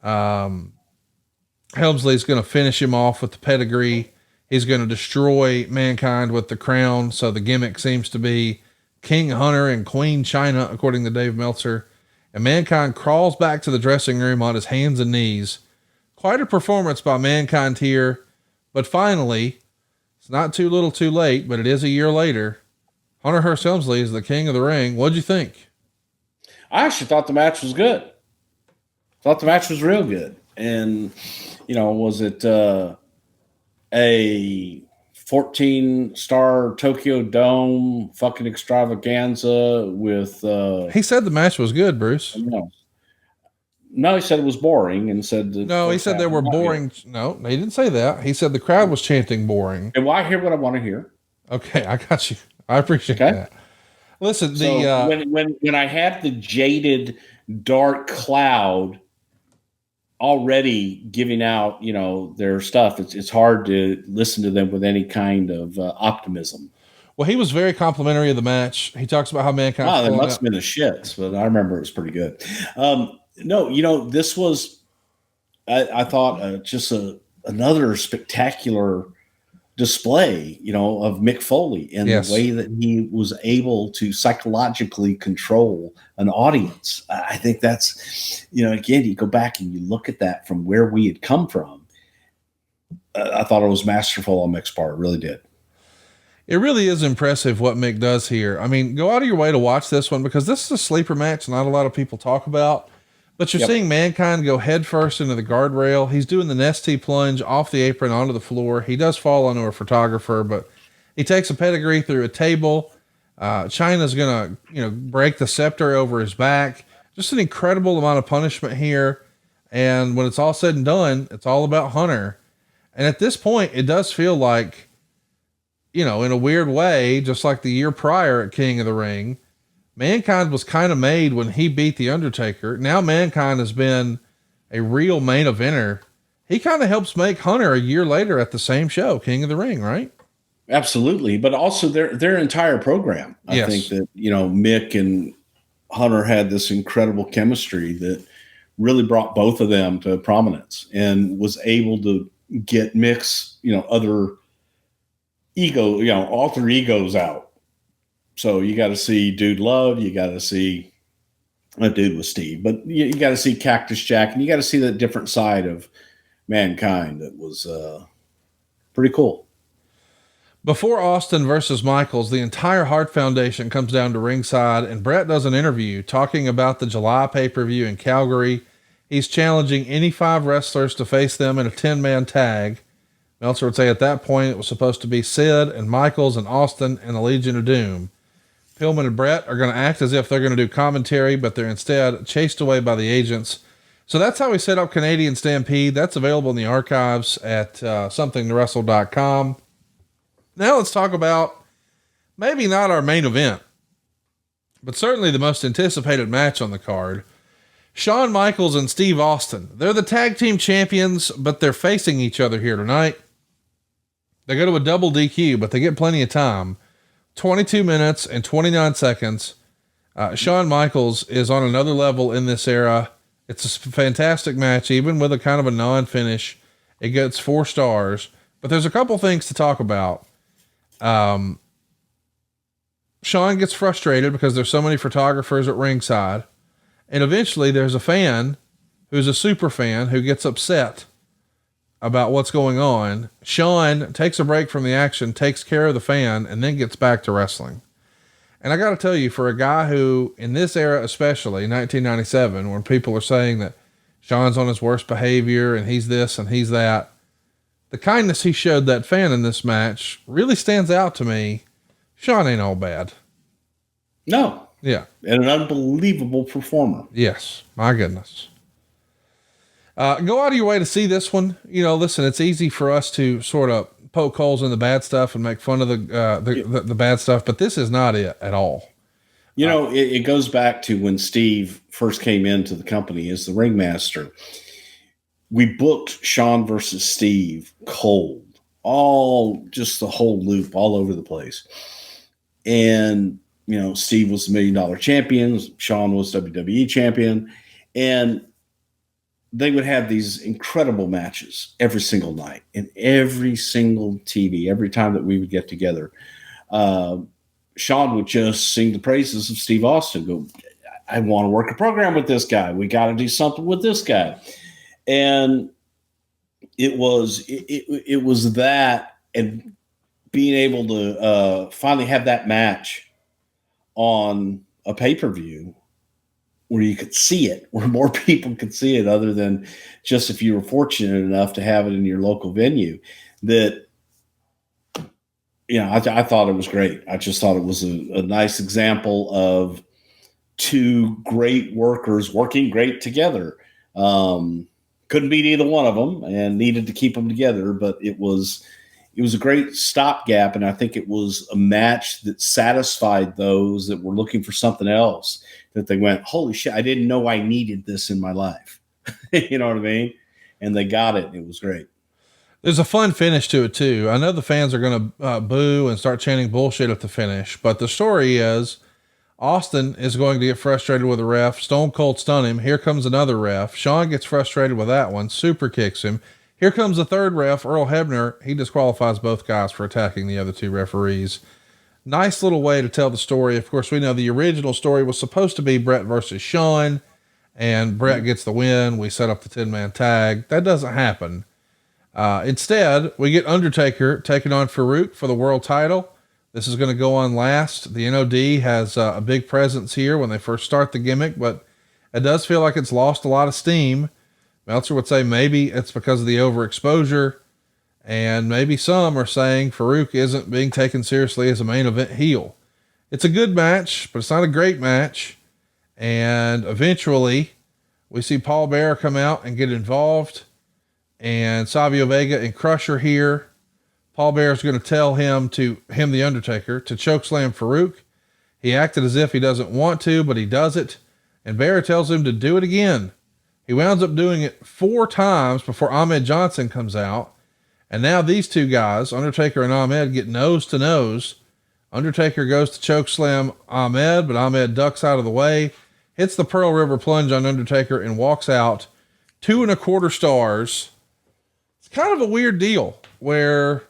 Helmsley's going to finish him off with the pedigree. He's going to destroy Mankind with the crown. So the gimmick seems to be King Hunter and Queen China, according to Dave Meltzer. And Mankind crawls back to the dressing room on his hands and knees. Quite a performance by Mankind here. But finally, it's not too little too late, but it is a year later. Hunter Hearst Helmsley is the king of the ring. What'd you think? I actually thought the match was good. Thought the match was real good. And, was it a 14-star Tokyo Dome fucking extravaganza with... he said the match was good, Bruce. No, he said it was boring and said... No, he said they were boring. Good. No, he didn't say that. He said the crowd was chanting boring. And I hear what I want to hear. Okay, I got you. I appreciate that. Listen, when I had the jaded dark cloud already giving out, their stuff, it's hard to listen to them with any kind of optimism. Well, he was very complimentary of the match. He talks about how Mankind. Oh, there must have been the shits, but I remember it was pretty good. No, this was, I thought, just another spectacular display, of Mick Foley and the way that he was able to psychologically control an audience. I think that's, again, you go back and you look at that from where we had come from. I thought it was masterful on Mick's part. It really did. It really is impressive what Mick does here. I mean, go out of your way to watch this one because this is a sleeper match not a lot of people talk about. But you're seeing Mankind go headfirst into the guardrail. He's doing the Nestea plunge off the apron onto the floor. He does fall onto a photographer, but he takes a pedigree through a table. China's going to, break the scepter over his back. Just an incredible amount of punishment here. And when it's all said and done, it's all about Hunter. And at this point, it does feel like, in a weird way, just like the year prior at King of the Ring, Mankind was kind of made when he beat the Undertaker. Now Mankind has been a real main eventer. He kind of helps make Hunter a year later at the same show, King of the Ring, right? Absolutely. But also their entire program. I think that, Mick and Hunter had this incredible chemistry that really brought both of them to prominence and was able to get Mick's, other ego, alter egos out. So you got to see Dude Love, you got to see a dude with Steve, but you got to see Cactus Jack, and you got to see the different side of Mankind. That was pretty cool. Before Austin versus Michaels, the entire Hart Foundation comes down to ringside, and Bret does an interview talking about the July pay-per-view in Calgary. He's challenging any 5 wrestlers to face them in a 10-man tag. Meltzer would say at that point it was supposed to be Sid and Michaels and Austin and the Legion of Doom. Pillman and Bret are going to act as if they're going to do commentary, but they're instead chased away by the agents. So that's how we set up Canadian Stampede. That's available in the archives at somethingtowrestle.com. Now let's talk about maybe not our main event, but certainly the most anticipated match on the card. Shawn Michaels and Steve Austin. They're the tag team champions, but they're facing each other here tonight. They go to a double DQ, but they get plenty of time. 22 minutes and 29 seconds. Shawn Michaels is on another level in this era. It's a fantastic match, even with a kind of a non-finish. It gets 4 stars, but there's a couple things to talk about. Shawn gets frustrated because there's so many photographers at ringside. And eventually there's a fan who's a super fan who gets upset about what's going on. Shawn takes a break from the action, takes care of the fan, and then gets back to wrestling. And I got to tell you, for a guy who, in this era, especially 1997, when people are saying that Shawn's on his worst behavior and he's this and he's that, the kindness he showed that fan in this match really stands out to me. Shawn ain't all bad. No. Yeah. And an unbelievable performer. Yes. My goodness. Go out of your way to see this one. Listen, it's easy for us to sort of poke holes in the bad stuff and make fun of the bad stuff, but this is not it at all. It goes back to when Steve first came into the company as the ringmaster. We booked Shawn versus Steve cold all just the whole loop all over the place. And, Steve was the $1 Million champion. Shawn was WWE champion. And they would have these incredible matches every single night and every single TV, every time that we would get together. Shawn would just sing the praises of Steve Austin, go, I want to work a program with this guy. We got to do something with this guy. And it was that, and being able to finally have that match on a pay-per-view where you could see it, where more people could see it other than just if you were fortunate enough to have it in your local venue, that, I thought it was great. I just thought it was a nice example of two great workers working great together. Couldn't beat either one of them and needed to keep them together, but it was a great stopgap, and I think it was a match that satisfied those that were looking for something else, that they went, holy shit, I didn't know I needed this in my life. You know what I mean? And they got it, and it was great. There's a fun finish to it, too. I know the fans are going to boo and start chanting bullshit at the finish, but the story is Austin is going to get frustrated with the ref. Stone Cold stun him. Here comes another ref. Shawn gets frustrated with that one. Super kicks him. Here comes the third ref, Earl Hebner. He disqualifies both guys for attacking the other two referees. Nice little way to tell the story. Of course, we know the original story was supposed to be Bret versus Shawn, and Bret gets the win. We set up the 10-man tag. That doesn't happen. Instead, we get Undertaker taking on Farouk for the world title. This is going to go on last. The NOD has a big presence here when they first start the gimmick, but it does feel like it's lost a lot of steam. Meltzer would say maybe it's because of the overexposure, and maybe some are saying Farouk isn't being taken seriously as a main event heel. It's a good match, but it's not a great match. And eventually we see Paul Bearer come out and get involved, and Savio Vega and Crusher here. Paul Bearer is going to tell him, the Undertaker, to chokeslam Farouk. He acted as if he doesn't want to, but he does it. And Bearer tells him to do it again. He winds up doing it 4 times before Ahmed Johnson comes out. And now these two guys, Undertaker and Ahmed, get nose to nose. Undertaker goes to chokeslam Ahmed, but Ahmed ducks out of the way, hits the Pearl River plunge on Undertaker, and walks out. 2.25 stars. It's kind of a weird deal where,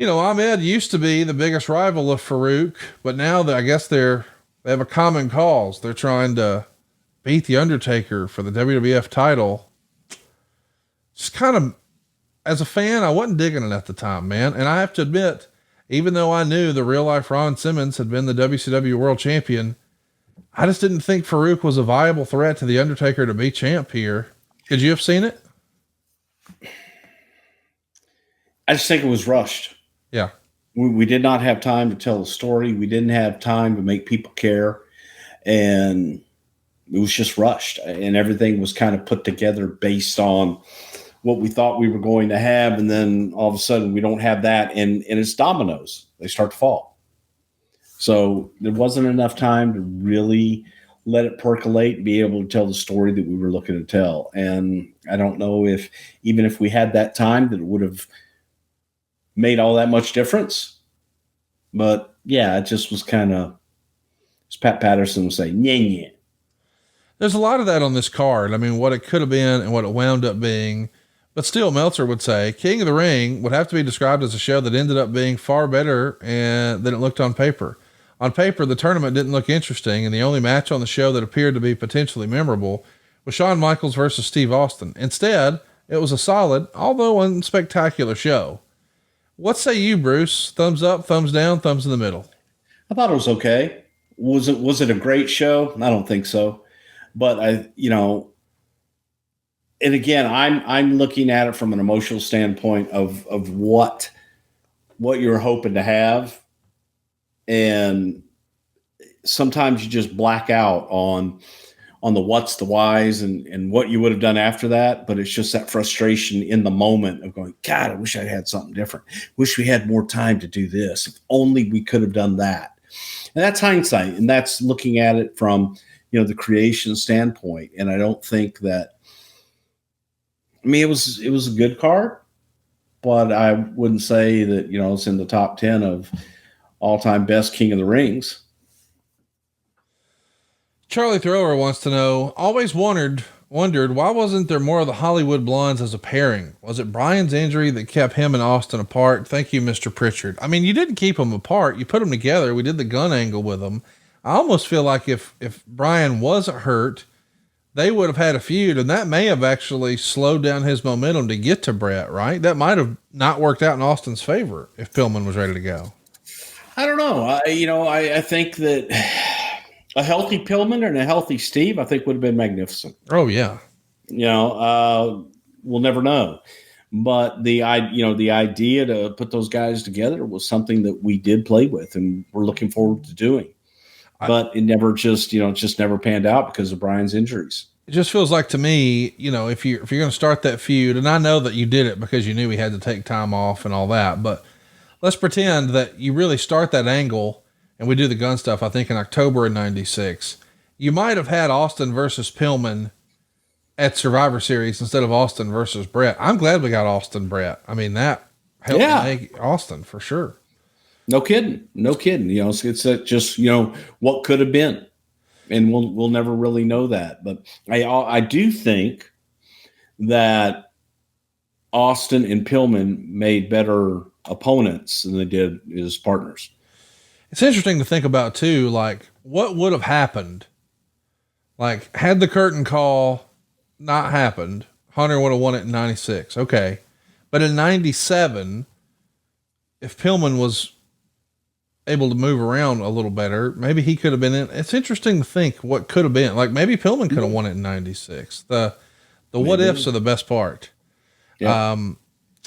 Ahmed used to be the biggest rival of Farouk, but now I guess they have a common cause. They're trying to beat the Undertaker for the WWF title. Just kind of, as a fan, I wasn't digging it at the time, man. And I have to admit, even though I knew the real life Ron Simmons had been the WCW world champion, I just didn't think Farouk was a viable threat to the Undertaker to be champ here. Could you have seen it? I just think it was rushed. Yeah. We did not have time to tell the story. We didn't have time to make people care. And it was just rushed, and everything was kind of put together based on what we thought we were going to have. And then all of a sudden we don't have that. And it's dominoes. They start to fall. So there wasn't enough time to really let it percolate and be able to tell the story that we were looking to tell. And I don't know if, even if we had that time, that it would have made all that much difference. But yeah, it just was kind of, as Pat Patterson would say, yeah. There's a lot of that on this card. I mean, what it could have been and what it wound up being. But still, Meltzer would say King of the Ring would have to be described as a show that ended up being far better than it looked on paper. On paper, the tournament didn't look interesting, and the only match on the show that appeared to be potentially memorable was Shawn Michaels versus Steve Austin. Instead, it was a solid, although unspectacular show. What say you, Bruce? Thumbs up, thumbs down, thumbs in the middle? I thought it was okay. Was it a great show? I don't think so. But and again, I'm looking at it from an emotional standpoint of what you're hoping to have. And sometimes you just black out on the what's, the whys, and what you would have done after that. But it's just that frustration in the moment of going, God, I wish I had something different. Wish we had more time to do this. If only we could have done that. And that's hindsight. And that's looking at it from, the creation standpoint. And I don't think that, it was a good card, but I wouldn't say that, it's in the top 10 of all-time best King of the Rings. Charlie Thrower wants to know, always wondered why wasn't there more of the Hollywood Blondes as a pairing? Was it Brian's injury that kept him and Austin apart? Thank you, Mr. Prichard. I mean, you didn't keep them apart. You put them together. We did the gun angle with them. I almost feel like if Brian wasn't hurt, they would have had a feud, and that may have actually slowed down his momentum to get to Bret, right? That might have not worked out in Austin's favor if Pillman was ready to go. I don't know. I think that a healthy Pillman and a healthy Steve, I think, would have been magnificent. Oh yeah. We'll never know. But the idea to put those guys together was something that we did play with and we're looking forward to doing. But it never just never panned out because of Brian's injuries. It just feels like to me, if you're going to start that feud, and I know that you did it because you knew he had to take time off and all that, but let's pretend that you really start that angle and we do the gun stuff, I think in October of 96, you might have had Austin versus Pillman at Survivor Series instead of Austin versus Bret. I'm glad we got Austin Bret. I mean, that helped make Austin for sure. No kidding. It's just, what could have been, and we'll never really know that. But I do think that Austin and Pillman made better opponents than they did as partners. It's interesting to think about too, like what would have happened, like had the curtain call not happened, Hunter would have won it in 96. Okay. But in 97, if Pillman was able to move around a little better, maybe he could have been in. It's interesting to think what could have been. Like maybe Pillman could have won it in 96. The what ifs are the best part. Yeah.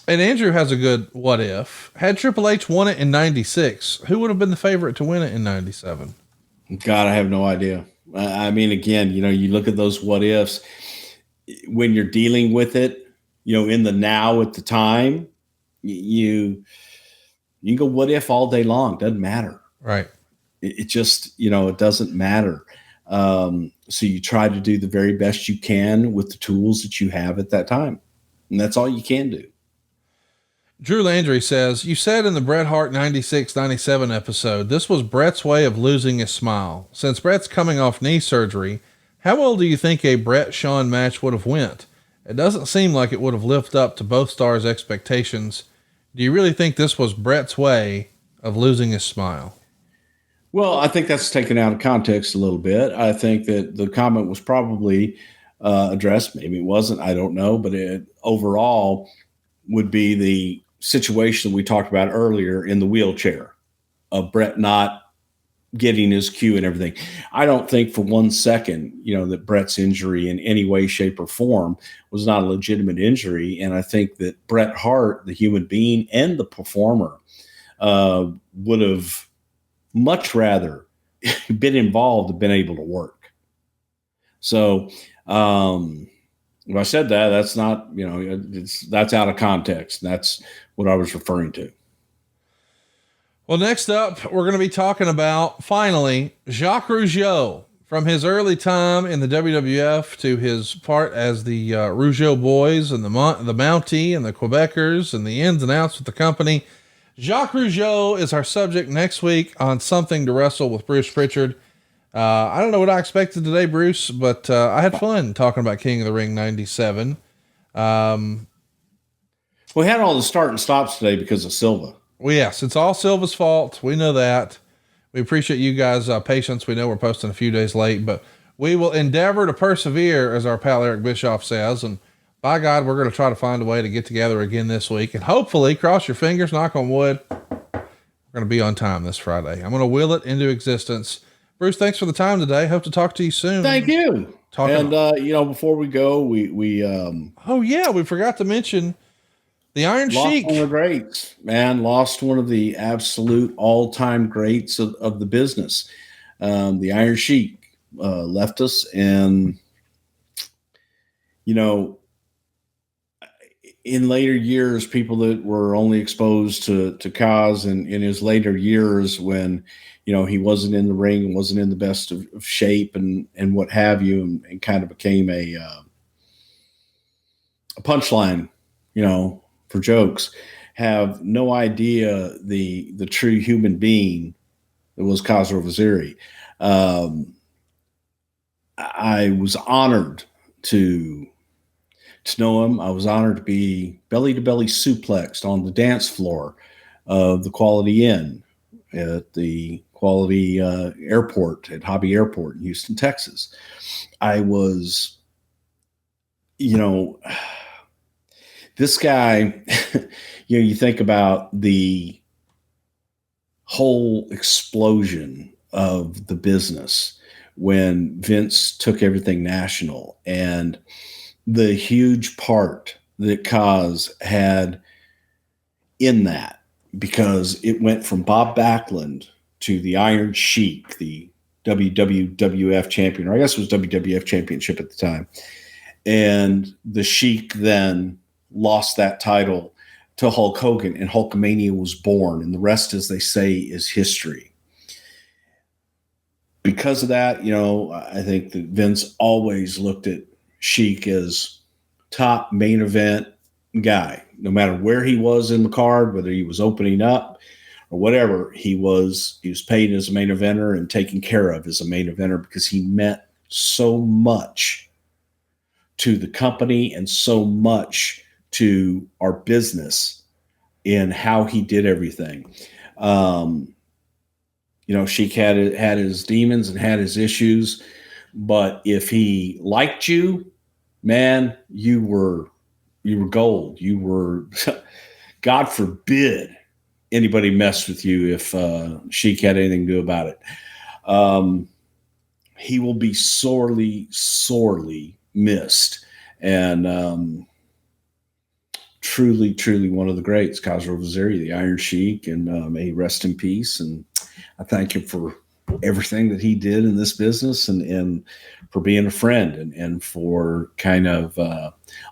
And Andrew has a good what if. Had Triple H won it in 96, who would have been the favorite to win it in 97? God, I have no idea. I mean, again, you look at those what ifs when you're dealing with it, in the now at the time, you can go what if all day long. Doesn't matter. Right. It just, it doesn't matter. So you try to do the very best you can with the tools that you have at that time. And that's all you can do. Drew Landry says, you said in the Bret Hart 96-97 episode, this was Bret's way of losing his smile. Since Bret's coming off knee surgery, how well do you think a Bret-Shawn match would have went? It doesn't seem like it would have lived up to both stars' expectations. Do you really think this was Bret's way of losing his smile? Well, I think that's taken out of context a little bit. I think that the comment was probably addressed. Maybe it wasn't. I don't know. But it overall would be the situation we talked about earlier in the wheelchair of Bret not getting his cue and everything. I don't think for 1 second, that Bret's injury in any way, shape, or form was not a legitimate injury. And I think that Bret Hart, the human being and the performer, would have much rather been involved and been able to work. So if I said that, that's not, that's out of context. That's what I was referring to. Well, next up, we're going to be talking about, finally, Jacques Rougeau, from his early time in the WWF to his part as the Rougeau Boys and the Mountie and the Quebecers and the ins and outs with the company. Jacques Rougeau is our subject next week on Something to Wrestle with Bruce Prichard. I don't know what I expected today, Bruce, but I had fun talking about King of the Ring 97. We had all the start and stops today because of Silva. Well, yes, it's all Silva's fault. We know that. We appreciate you guys' patience. We know we're posting a few days late, but we will endeavor to persevere, as our pal Eric Bischoff says. And by God, we're going to try to find a way to get together again this week. And hopefully, cross your fingers, knock on wood, we're going to be on time this Friday. I'm going to will it into existence. Bruce, thanks for the time today. Hope to talk to you soon. Thank you. Before we go, we oh yeah, we forgot to mention the Iron Sheik. One of the greats, man. Lost one of the absolute all-time greats of the business. The Iron Sheik left us, and in later years, people that were only exposed to Kaz and in his later years when he wasn't in the ring, wasn't in the best of shape and what have you, and kind of became a punchline, for jokes, have no idea the true human being that was Khosrow Vaziri. I was honored to know him. I was honored to be belly to belly suplexed on the dance floor of the Quality Inn at the Quality Airport at Hobby Airport in Houston, Texas. I was, this guy, you think about the whole explosion of the business when Vince took everything national, and the huge part that Kaz had in that, because it went from Bob Backlund to the Iron Sheik, the WWF champion, or I guess it was WWF championship at the time. And the Sheik then lost that title to Hulk Hogan, and Hulkamania was born. And the rest, as they say, is history. Because of that, I think that Vince always looked at Sheik as top main event guy, no matter where he was in the card, whether he was opening up or whatever, he was paid as a main eventer and taken care of as a main eventer, because he meant so much to the company and so much to our business in how he did everything. Sheik had his demons and had his issues, but if he liked you, man, you were gold. You were, God forbid anybody messed with you if Sheik had anything to do about it. He will be sorely, sorely missed. And truly, truly one of the greats, Khosrow Vaziri, the Iron Sheik, and may he rest in peace. And I thank him for everything that he did in this business, and for being a friend, and for kind of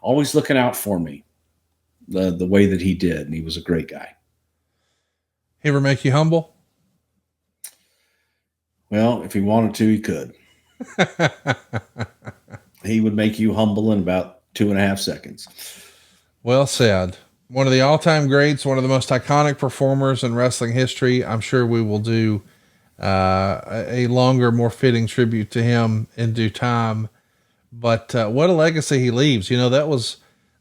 always looking out for me the way that he did. And he was a great guy. He ever make you humble? Well, if he wanted to, he could. He would make you humble in about 2.5 seconds. Well said. One of the all-time greats, one of the most iconic performers in wrestling history. I'm sure we will do a longer, more fitting tribute to him in due time. But what a legacy he leaves. That was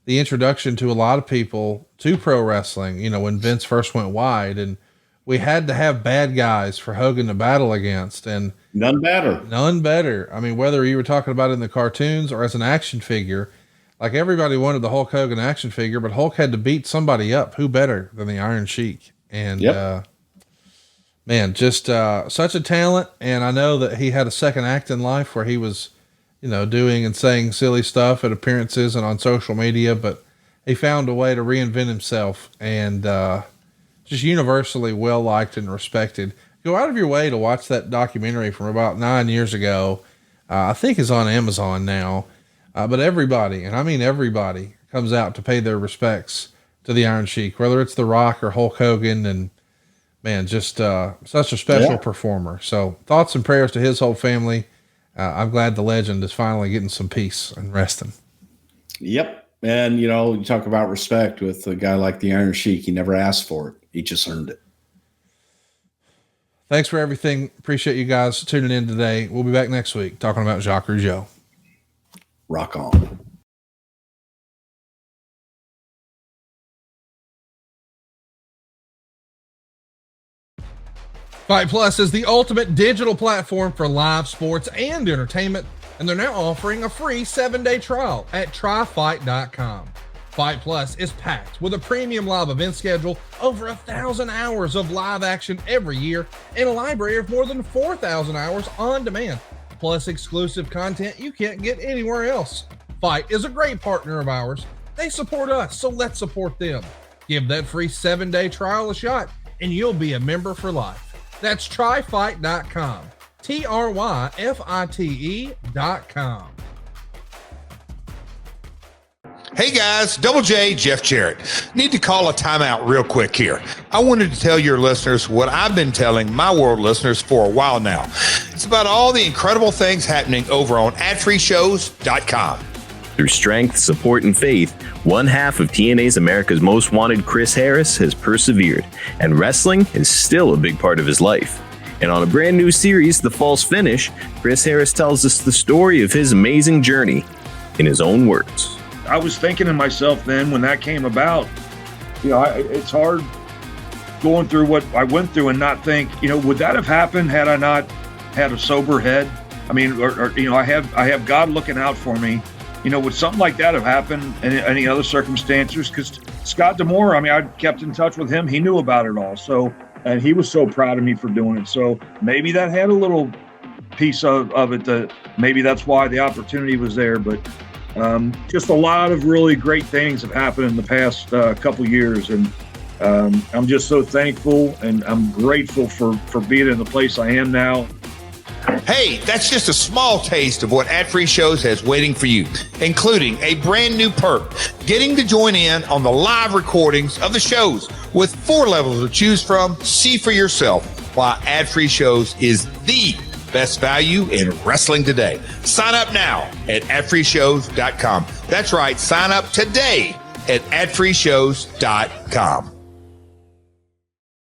the introduction to a lot of people to pro wrestling, when Vince first went wide, and we had to have bad guys for Hogan to battle against, and none better. I mean, whether you were talking about it in the cartoons or as an action figure, like everybody wanted the Hulk Hogan action figure, but Hulk had to beat somebody up. Who better than the Iron Sheik? And, man, just such a talent. And I know that he had a second act in life where he was, doing and saying silly stuff at appearances and on social media, but he found a way to reinvent himself, and just universally well liked and respected. Go out of your way to watch that documentary from about 9 years ago. I think is on Amazon now. But everybody, and I mean everybody, comes out to pay their respects to the Iron Sheik, whether it's The Rock or Hulk Hogan. And man, just such a special performer. So thoughts and prayers to his whole family. I'm glad the legend is finally getting some peace and resting. Yep. And, you talk about respect with a guy like the Iron Sheik. He never asked for it. He just earned it. Thanks for everything. Appreciate you guys tuning in today. We'll be back next week talking about Jacques Rougeau. Rock on. Fite Plus is the ultimate digital platform for live sports and entertainment, and they're now offering a free 7-day trial at tryfite.com. Fite Plus is packed with a premium live event schedule, over 1,000 hours of live action every year, and a library of more than 4,000 hours on demand, plus exclusive content you can't get anywhere else. Fite is a great partner of ours. They support us, so let's support them. Give that free 7-day trial a shot, and you'll be a member for life. That's tryfite.com. tryfite.com. Hey guys, Double J, Jeff Jarrett. Need to call a timeout real quick here. I wanted to tell your listeners what I've been telling my world listeners for a while now. It's about all the incredible things happening over on adfreeshows.com. Through strength, support, and faith, one half of TNA's America's Most Wanted, Chris Harris, has persevered, and wrestling is still a big part of his life. And on a brand new series, The False Finish, Chris Harris tells us the story of his amazing journey in his own words. I was thinking to myself then when that came about, it's hard going through what I went through and not think, would that have happened had I not had a sober head? I mean, I have God looking out for me. Would something like that have happened in any other circumstances? Because Scott D'Amore, I kept in touch with him. He knew about it all. So, and he was so proud of me for doing it. So maybe that had a little piece of it that maybe that's why the opportunity was there. But just a lot of really great things have happened in the past couple years. And I'm just so thankful and I'm grateful for being in the place I am now. Hey, that's just a small taste of what Ad Free Shows has waiting for you, including a brand new perk, getting to join in on the live recordings of the shows with 4 levels to choose from. See for yourself why Ad Free Shows is the best value in wrestling today. Sign up now at adfreeshows.com. That's right, sign up today at adfreeshows.com.